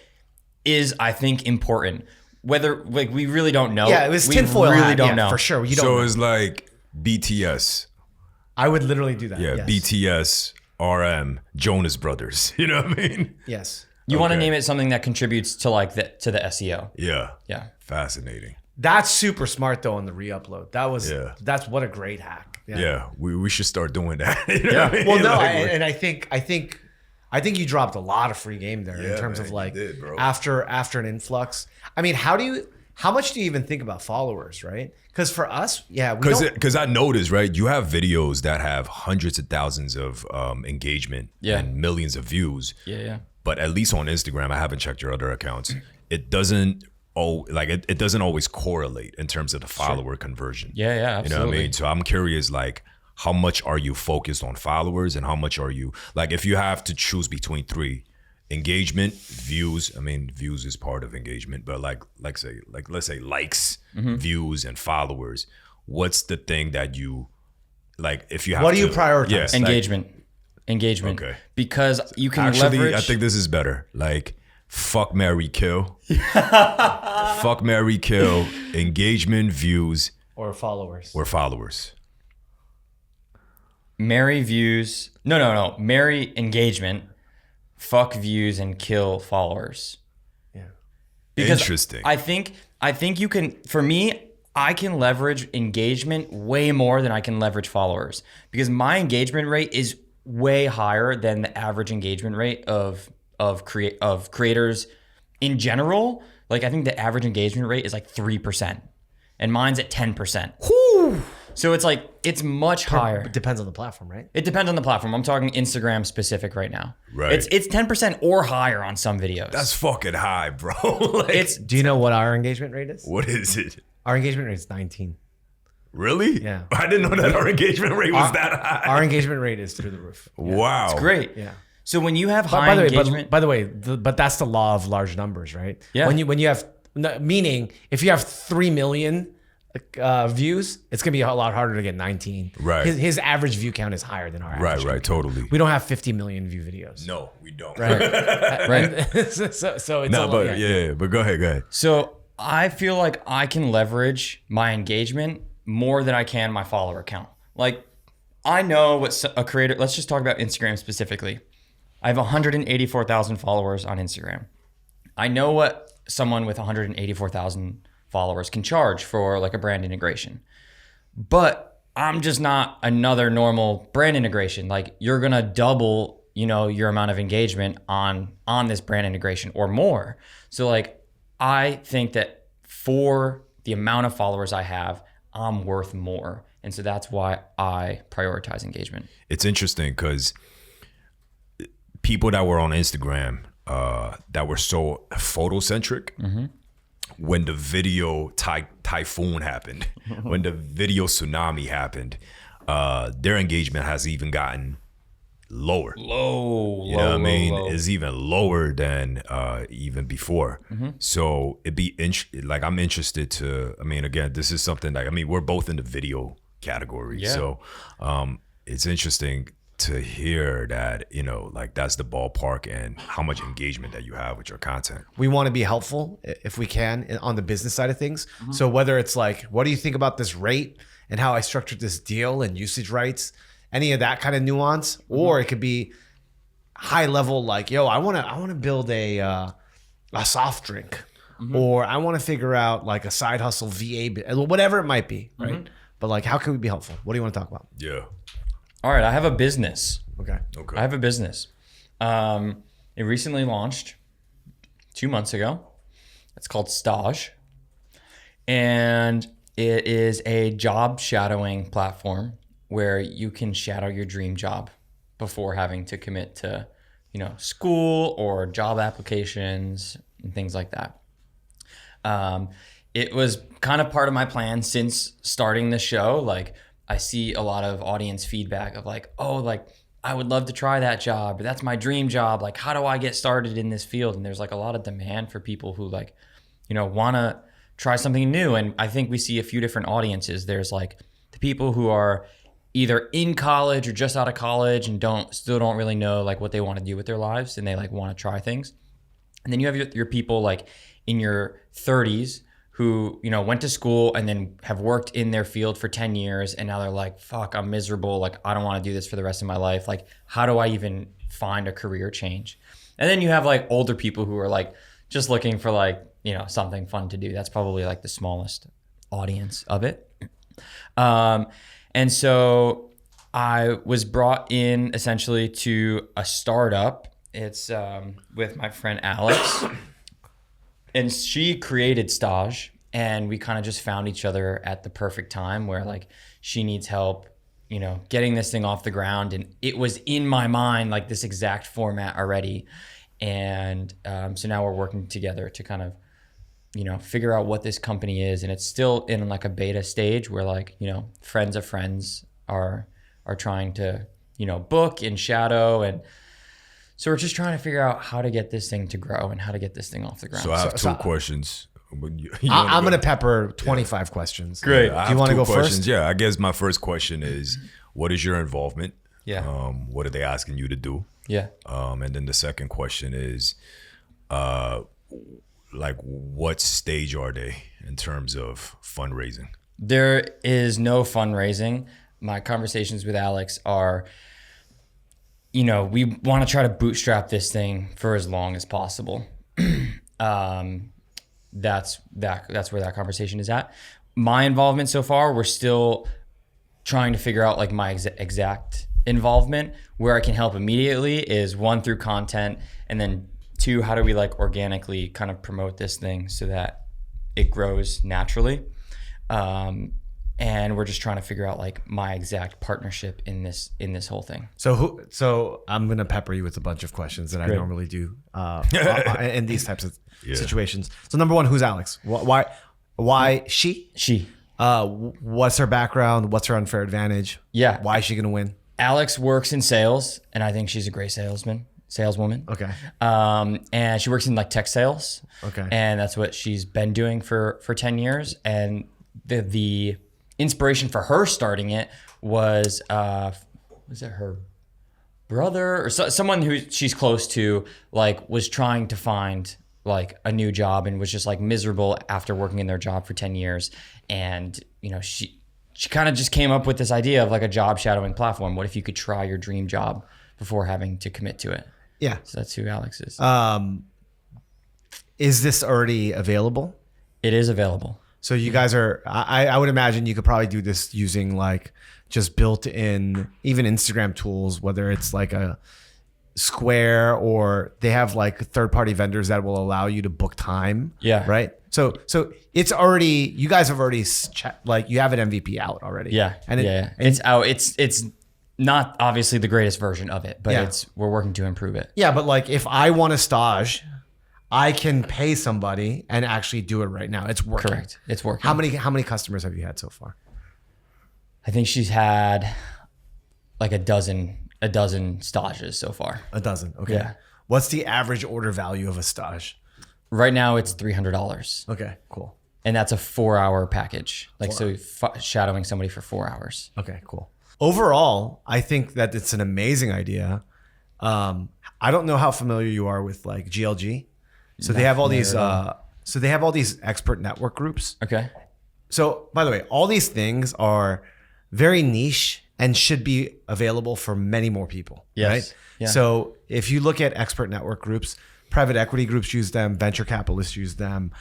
is, I think, important. Whether like we really don't know. Yeah, it was tinfoil hat. We really hat, don't know for sure. You don't So know. it's like BTS. I would literally do that. Yeah, Yes. BTS, RM, Jonas Brothers. You know what I mean? Yes. You want to Okay. name it something that contributes to like to the SEO. Yeah. Yeah. Fascinating. That's super smart though on the re-upload. Yeah. That's what a great hack. Yeah, we should start doing that. You know what I mean? Well, no, Like, I think you dropped a lot of free game there in Yeah, terms man, of like you did, bro. after an influx. I mean, how much do you even think about followers, right? Because for us, yeah, we don't. Because I noticed, right? You have videos that have hundreds of thousands of engagement and millions of views. Yeah. But at least on Instagram, I haven't checked your other accounts. It doesn't it doesn't always correlate in terms of the follower conversion. Yeah, absolutely. You know what I mean? So I'm curious, like, how much are you focused on followers, and how much are you like, if you have to choose between 3, engagement, views. I mean, views is part of engagement, but let's say likes, views, and followers. What's the thing that you like? If you have, What do you prioritize? Engagement. Engagement. Okay. Because you can Actually, leverage. I think this is better. Like, fuck, marry, kill. Fuck, marry, kill. Engagement, views, or followers. or followers. Marry views. No. Marry engagement. Fuck views and kill followers. Yeah. Because Interesting. I think you can. For me, I can leverage engagement way more than I can leverage followers, because my engagement rate is way higher than the average engagement rate of creators in general. Like, I think the average engagement rate is like 3%, and mine's at 10%. Whew. So it's like, it's much higher. It depends on the platform, right? It depends on the platform. I'm talking Instagram specific right now. Right. It's 10% or higher on some videos. That's fucking high, bro. Like, Do you know what our engagement rate is? what is it? Our engagement rate is 19. Really? Yeah. I didn't know that our engagement rate was that high. Our engagement rate is through the roof. Wow. It's great. Yeah. So when you have By high the way, engagement, by the way, but that's the law of large numbers, right? Yeah. When you have, meaning if you have 3 million views, it's gonna be a lot harder to get 19. Right. His average view count is higher than our average. Right, totally. We don't have 50 million view videos. No, we don't. right? So it's No, a lot, but yeah, but go ahead. So I feel like I can leverage my engagement more than I can my follower count. Like, I know what a creator, let's just talk about Instagram specifically. I have 184,000 followers on Instagram. I know what someone with 184,000 followers can charge for like a brand integration. But I'm just not another normal brand integration. Like, you're going to double, your amount of engagement on this brand integration or more. So like, I think that for the amount of followers I have, I'm worth more. And so that's why I prioritize engagement. It's interesting because people that were on Instagram that were so photocentric, when the video typhoon happened, when the video tsunami happened, their engagement has even gotten lower. You know what I mean? It's even lower than even before. So I'm interested to, again, this is something like, we're both in the video category. Yeah. So it's interesting to hear that, like, that's the ballpark and how much engagement that you have with your content. we want to be helpful if we can on the business side of things. So whether it's like, what do you think about this rate and how I structured this deal and usage rights, any of that kind of nuance, or it could be high level, like, yo, I want to build a soft drink, or I want to figure out like a side hustle VA, whatever it might be, right? But like, how can we be helpful? What do you want to talk about? Yeah. All right, I have a business. Okay. I have a business. It recently launched 2 months ago. It's called Stage. And it is a job shadowing platform where you can shadow your dream job before having to commit to, school or job applications and things like that. It was kind of part of my plan since starting the show. Like, I see a lot of audience feedback of like, oh, like, I would love to try that job, or that's my dream job. Like, how do I get started in this field? And there's like a lot of demand for people who like, want to try something new. And I think we see a few different audiences. There's like the people who are either in college or just out of college and still don't really know like what they want to do with their lives, and they like want to try things. And then you have your people like in your 30s who, went to school and then have worked in their field for 10 years. And now they're like, fuck, I'm miserable. Like, I don't want to do this for the rest of my life. Like, how do I even find a career change? And then you have like older people who are like just looking for like, something fun to do. That's probably like the smallest audience of it. And so I was brought in essentially to a startup. It's with my friend Alex. And she created Stage, and we kind of just found each other at the perfect time where like she needs help, getting this thing off the ground. And it was in my mind, like this exact format already. And so now we're working together to kind of, figure out what this company is. And it's still in like a beta stage where like, friends of friends are trying to, book and shadow. And so we're just trying to figure out how to get this thing to grow and how to get this thing off the ground. So I have two questions. I'm going to pepper 25 questions. Great. Do you want to go first? Yeah, I guess my first question is, what is your involvement? Yeah. What are they asking you to do? Yeah. And then the second question is, like, what stage are they in terms of fundraising? There is no fundraising. My conversations with Alex are, we want to try to bootstrap this thing for as long as possible. That's where that conversation is at. My involvement so far, we're still trying to figure out like my exact involvement. Where I can help immediately is 1, through content, and then 2, how do we like organically kind of promote this thing so that it grows naturally. And we're just trying to figure out like my exact partnership in this whole thing. So I'm gonna pepper you with a bunch of questions that I normally do in these types of situations. So number 1, who's Alex? Why she? She. What's her background? What's her unfair advantage? Yeah. Why is she gonna win? Alex works in sales, and I think she's a great saleswoman. Okay. And she works in like tech sales. Okay. And that's what she's been doing for 10 years. And the inspiration for her starting it was it her brother or someone who she's close to, like was trying to find like a new job and was just like miserable after working in their job for 10 years. And, she kind of just came up with this idea of like a job shadowing platform. What if you could try your dream job before having to commit to it? Yeah. So that's who Alex is. Is this already available? It is available. So you guys are, I would imagine you could probably do this using like just built in even Instagram tools, whether it's like a Square or they have like third-party vendors that will allow you to book time. Yeah. Right. So it's already, you guys have already like you have an MVP out already. Yeah. And it's out. It's not obviously the greatest version of it, but we're working to improve it. Yeah. But like if I want a Stage, I can pay somebody and actually do it right now. It's working. Correct. It's working. How many customers have you had so far? I think she's had like a dozen stages so far. A dozen. Okay. Yeah. What's the average order value of a stage? Right now it's $300. Okay, cool. And that's a 4-hour package. Like shadowing somebody for 4 hours. Okay, cool. Overall, I think that it's an amazing idea. I don't know how familiar you are with like GLG. So they have all these expert network groups. Okay. So by the way, all these things are very niche and should be available for many more people. Yes. Right? Yeah. So if you look at expert network groups, private equity groups use them, venture capitalists use them,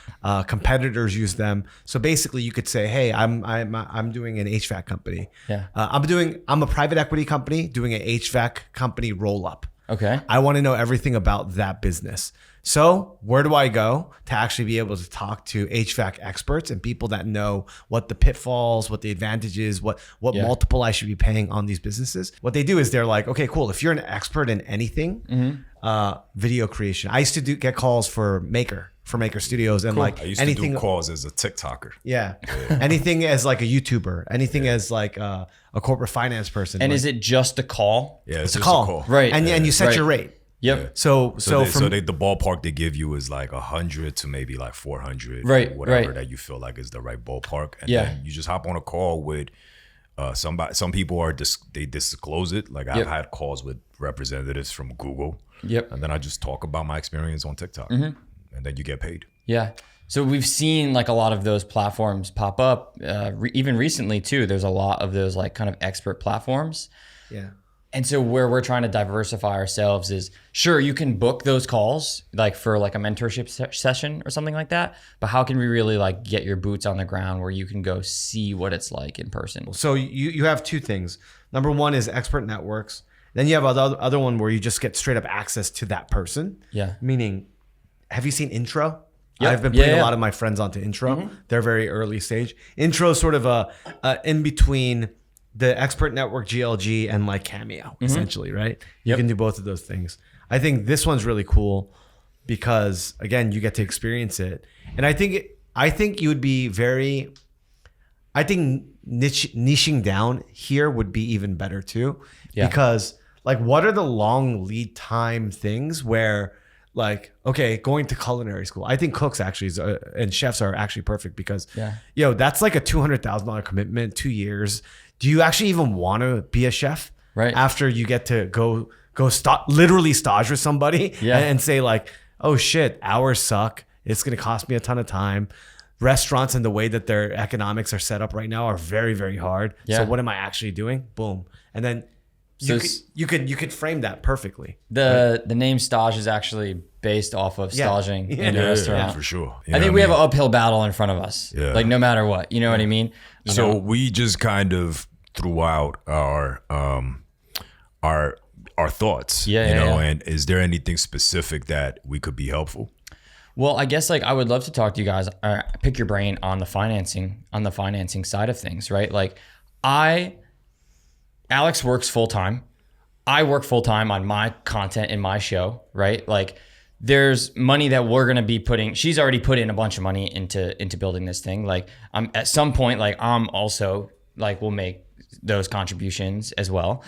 competitors use them. So basically you could say, hey, I'm doing an HVAC company. Yeah. I'm a private equity company doing an HVAC company roll up. Okay. I want to know everything about that business. So where do I go to actually be able to talk to HVAC experts and people that know what the pitfalls, what the advantages, what multiple I should be paying on these businesses? What they do is they're like, okay, cool. If you're an expert in anything, video creation. I used to get calls for Maker Studios and like I used anything. to do calls as a TikToker. Yeah. Anything as like a YouTuber, anything as like a corporate finance person. And like, is it just a call? Yeah, it's a just call. Right. And you set Right. your rate. Yep. So the ballpark they give you is like 100 to maybe like 400, Right, whatever right. that you feel like is the right ballpark, and Yeah. then you just hop on a call with somebody. Some people they disclose it. Like I've Yep. had calls with representatives from Google. Yep. And then I just talk about my experience on TikTok, and then you get paid. Yeah. So we've seen like a lot of those platforms pop up. Even recently too, there's a lot of those like kind of expert platforms. yeah. And so where we're trying to diversify ourselves is, sure, you can book those calls like for like a mentorship session or something like that. But how can we really like get your boots on the ground where you can go see what it's like in person? So you have two things. Number one is expert networks. Then you have other one where you just get straight up access to that person. Yeah. Meaning, have you seen Intro? Yep. I've been putting Yeah, yeah. a lot of my friends onto Intro. They're very early stage. Intro is sort of a in between the expert network GLG and like Cameo, essentially, right? You Yep. can do both of those things. I think this one's really cool because again, you get to experience it. And I think you would be very, I think niching down here would be even better too. Yeah. Because like, what are the long lead time things where like, okay, going to culinary school, I think cooks actually and chefs are actually perfect because, that's like a $200,000 commitment, 2 years. Do you actually even want to be a chef? Right. After you get to go literally stage with somebody and say like, oh shit, hours suck. It's going to cost me a ton of time. Restaurants and the way that their economics are set up right now are very, very hard. Yeah. So what am I actually doing? Boom. And then you could frame that perfectly. The name Stage is actually based off of staging in a restaurant. for sure. You I know think what we have mean? an uphill battle in front of us. Yeah. Like no matter what, you know what I mean? You So know? we just kind of threw out our thoughts. Yeah, you yeah, know. yeah. And is there anything specific that we could be helpful? Well, I guess like I would love to talk to you guys, pick your brain on the financing side of things, right? Like Alex works full time. I work full time on my content in my show, right? Like there's money that we're going to be she's already put in a bunch of money into building this thing. Like at some point, like I'm also like, we'll make those contributions as well.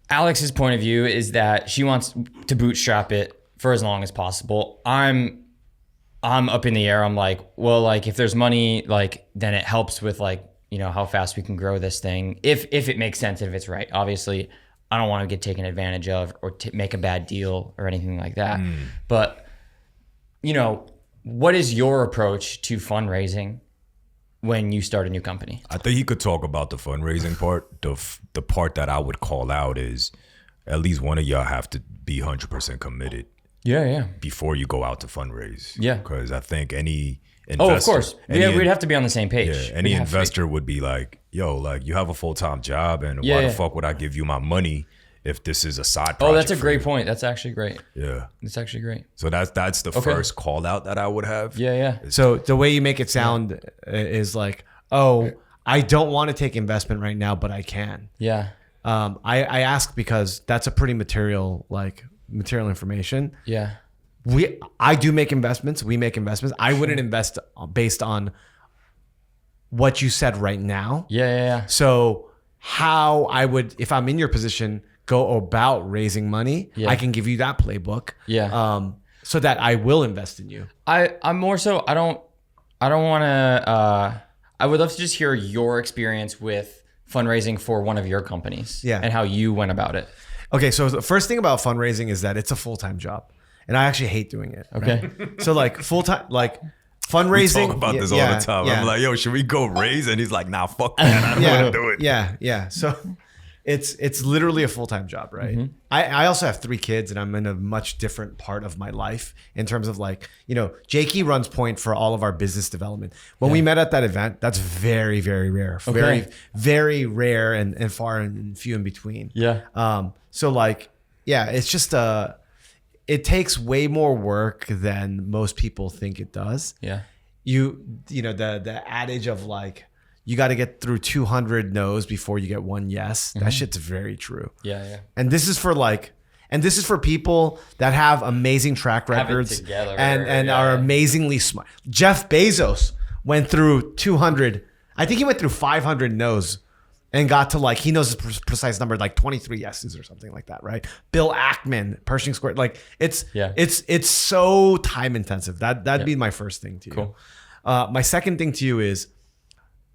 Alex's point of view is that she wants to bootstrap it for as long as possible. I'm up in the air. I'm like, well, like if there's money, like then it helps with like, you know, how fast we can grow this thing. If it makes sense, if it's right. Obviously, I don't want to get taken advantage of or make a bad deal or anything like that. But, you know, what is your approach to fundraising when you start a new company? I think he could talk about the fundraising part. The part that I would call out is at least one of y'all have to be 100% committed. Yeah. Before you go out to fundraise. Yeah. Because I think any investor, Oh, of course. We'd have to be on the same page. Yeah, any investor would be like, yo, like you have a full-time job and why the fuck would I give you my money if this is a side project? Oh, that's a for great you? point. That's actually great. Yeah. That's actually great. So that's the first call out that I would have. Yeah. So the way you make it sound is like, oh, I don't want to take investment right now, but I can. Yeah. I ask because that's a pretty material information. Yeah. I do make investments. We make investments. I wouldn't invest based on what you said right now. Yeah. So how I would, if I'm in your position, go about raising money, I can give you that playbook. Yeah. So that I will invest in you. I'm more so, I don't want to, I would love to just hear your experience with fundraising for one of your companies. Yeah. And how you went about it. Okay. So the first thing about fundraising is that it's a full-time job. And I actually hate doing it. Okay. Right? So like full-time, like fundraising. We talk about this all the time. I'm like, yo, should we go raise? And he's like, nah, fuck that. I don't want to do it. Yeah. So it's literally a full-time job, right? Mm-hmm. I also have 3 kids and I'm in a much different part of my life in terms of like, you know, Jakey runs point for all of our business development. When we met at that event, that's very, very rare. Okay. Very, very rare and far and few in between. Yeah. So like, yeah, it's just it takes way more work than most people think it does. Yeah. You know, the adage of like, you got to get through 200 no's before you get one yes. That shit's very true. Yeah. And this is for people that have amazing track records and are amazingly smart. Jeff Bezos went through 200. I think he went through 500 no's and got to like, he knows the precise number, like 23 yeses or something like that, right? Bill Ackman, Pershing Square, like it's so time intensive. That'd be my first thing to you. Cool. My second thing to you is,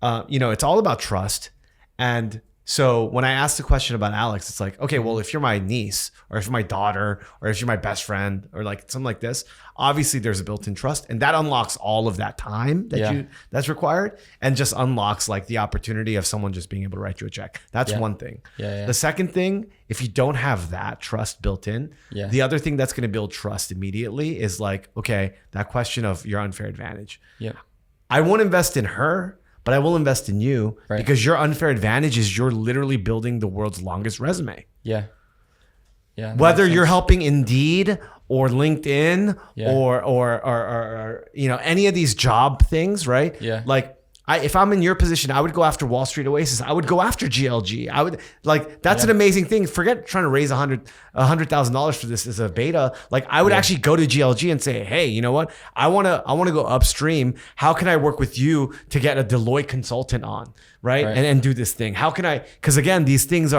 it's all about trust. And so when I asked the question about Alex, it's like, okay, well, if you're my niece or if you're my daughter or if you're my best friend or like something like this, obviously there's a built-in trust, and that unlocks all of that time that's required, and just unlocks like the opportunity of someone just being able to write you a check. That's one thing. The second thing, if you don't have that trust built in, the other thing that's going to build trust immediately is like, okay, that question of your unfair advantage. I won't invest in her, but I will invest in you because your unfair advantage is you're literally building the world's longest resume. Yeah. Whether you're helping Indeed or LinkedIn or any of these job things, right? Like if I'm in your position, I would go after Wall Street Oasis. I would go after GLG. I would that's an amazing thing. Forget trying to raise $100,000 for this as a beta. Like I would actually go to GLG and say, hey, you know what? I want to go upstream. How can I work with you to get a Deloitte consultant on, right? And do this thing. How can I? Because again, these things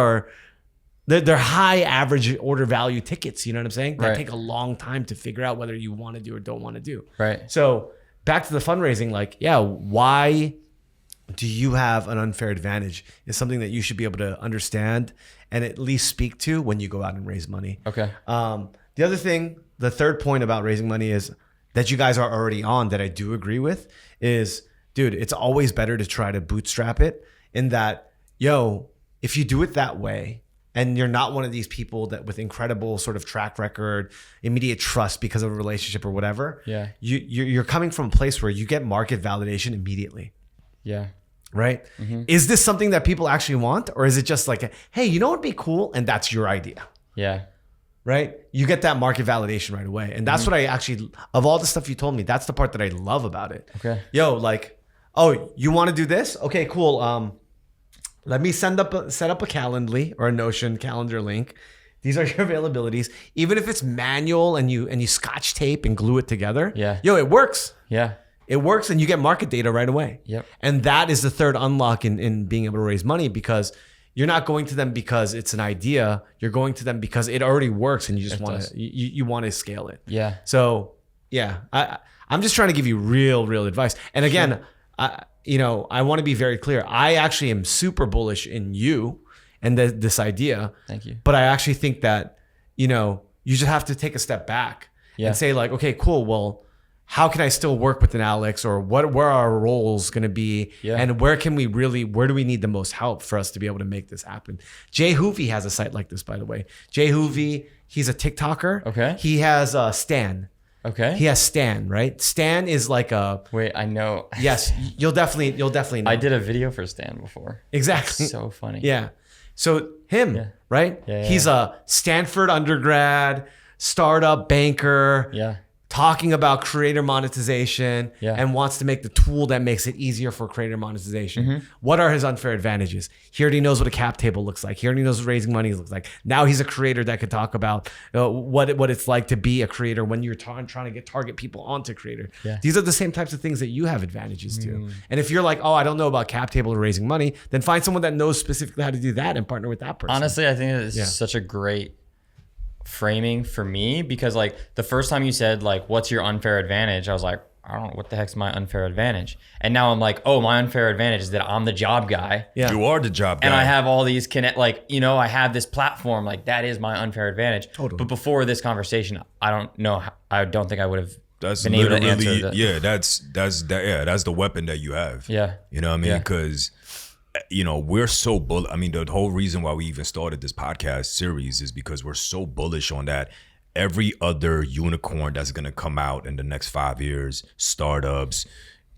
they're high average order value tickets. You know what I'm saying? That take a long time to figure out whether you want to do or don't want to do. So back to the fundraising, why do you have an unfair advantage is something that you should be able to understand and at least speak to when you go out and raise money. The other thing, the third point about raising money is that you guys are already on that I do agree with is, dude, it's always better to try to bootstrap it in that, if you do it that way, and you're not one of these people that with incredible sort of track record, immediate trust because of a relationship or whatever, you're coming from a place where you get market validation immediately. Right? Is this something that people actually want? Or is it just like, hey, you know what would be cool? And that's your idea. Right? You get that market validation right away. And that's what I actually, of all the stuff you told me, that's the part that I love about it. Oh, you want to do this? Okay, cool. Let me set up a Calendly or a Notion calendar link. These are your availabilities. Even if it's manual and you scotch tape and glue it together. It works. It works, and you get market data right away. And that is the third unlock in being able to raise money, because you're not going to them because it's an idea. You're going to them because it already works, and you just want to you want to scale it. So I'm just trying to give you real advice. And again, I want to be very clear. I actually am super bullish in you and this idea. Thank you. But I actually think that, you just have to take a step back and say like, okay, cool. Well, how can I still work with an Alex, or where are our roles going to be? And where do we need the most help for us to be able to make this happen? Jay Hoovy has a site like this, by the way. Jay Hoovy, he's a TikToker. Okay. He has Stan. Okay. He has Stan, right? Stan is like a... Wait, I know. Yes, you'll definitely know. I did a video for Stan before. Exactly. So funny. Yeah. So him, right? He's a Stanford undergrad, startup banker, talking about creator monetization and wants to make the tool that makes it easier for creator monetization. What are his unfair advantages? He already knows what a cap table looks like. He already knows what raising money looks like. Now he's a creator that could talk about what it's like to be a creator when you're trying to target people onto creator. These are the same types of things that you have advantages to. And if you're like, oh, I don't know about cap table or raising money, then find someone that knows specifically how to do that and partner with that person. Honestly, I think it's such a great framing for me, because like the first time you said like, what's your unfair advantage? I was like, I don't know, what the heck's my unfair advantage? And now I'm like, oh, my unfair advantage is that I'm the job guy. You are the job guy. And I have all these I have this platform, like that is my unfair advantage. But before this conversation, I don't think I would have been able to answer that. That's the weapon that you have. You know what I mean? Because we're so the whole reason why we even started this podcast series is because we're so bullish on that. Every other unicorn that's going to come out in the next 5 years, startups,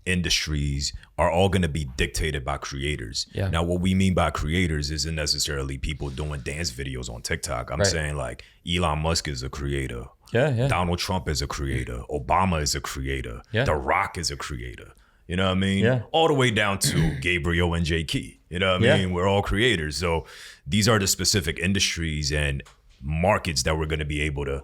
industries, are all going to be dictated by creators. Now, what we mean by creators isn't necessarily people doing dance videos on TikTok. I'm saying like Elon Musk is a creator. Yeah. Donald Trump is a creator. Obama is a creator. Yeah. The Rock is a creator. You know what I mean? Yeah. All the way down to Gabriel and J. Key. You know what I mean? We're all creators. So these are the specific industries and markets that we're going to be able to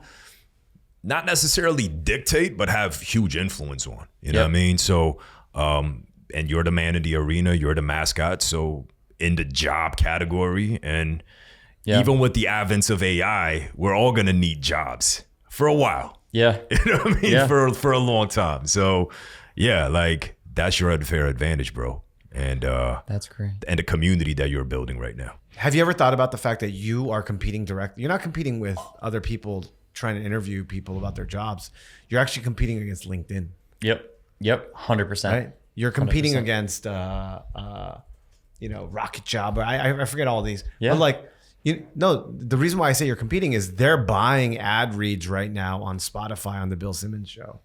not necessarily dictate, but have huge influence on. You know what I mean? So, and you're the man in the arena. You're the mascot. So in the job category, and even with the advent of AI, we're all going to need jobs for a while. Yeah. You know what I mean? For a long time. So yeah, like that's your unfair advantage, bro. And that's great. And the community that you're building right now. Have you ever thought about the fact that you are competing directly? You're not competing with other people trying to interview people about their jobs. You're actually competing against LinkedIn. Yep. 100%. Right? You're competing 100%. against, Rocket Job. Or I forget all these. Yeah. But like, the reason why I say you're competing is they're buying ad reads right now on Spotify on the Bill Simmons show.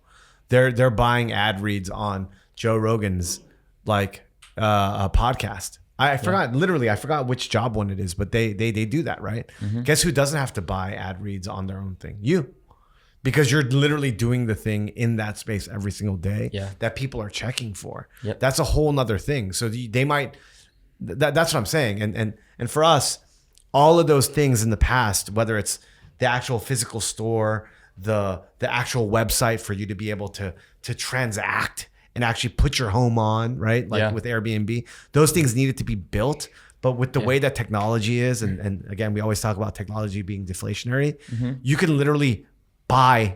They're buying ad reads on Joe Rogan's podcast. I forgot which job one it is, but they do that, right? Mm-hmm. Guess who doesn't have to buy ad reads on their own thing? You. Because you're literally doing the thing in that space every single day that people are checking for. Yep. That's a whole nother thing. So they might, that's what I'm saying. And for us, all of those things in the past, whether it's the actual physical store, the actual website for you to be able to transact and actually put your home on, right? Like with Airbnb, those things needed to be built. But with the way that technology is, and again, we always talk about technology being deflationary, you can literally buy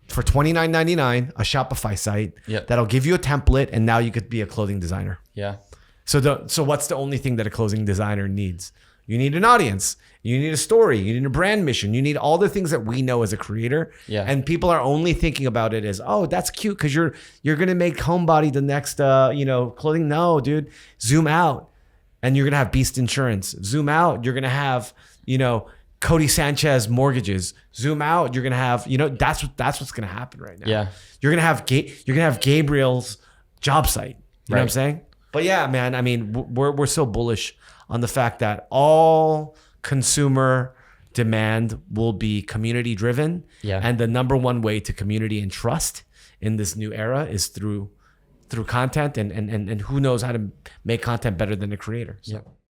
for $29.99 a Shopify site that'll give you a template, and now you could be a clothing designer. Yeah. So what's the only thing that a clothing designer needs? You need an audience. You need a story. You need a brand mission. You need all the things that we know as a creator. Yeah. And people are only thinking about it as, oh, that's cute because you're gonna make Homebody the next clothing. No, dude. Zoom out, and you're gonna have Beast Insurance. Zoom out, you're gonna have Cody Sanchez mortgages. Zoom out, you're gonna have that's what's gonna happen right now. Yeah. You're gonna have Gabriel's job site. You know what I'm saying? But yeah, man. I mean, we're so bullish on the fact that all consumer demand will be community driven. Yeah. And the number one way to community and trust in this new era is through content, and who knows how to make content better than the creator. So. Yep.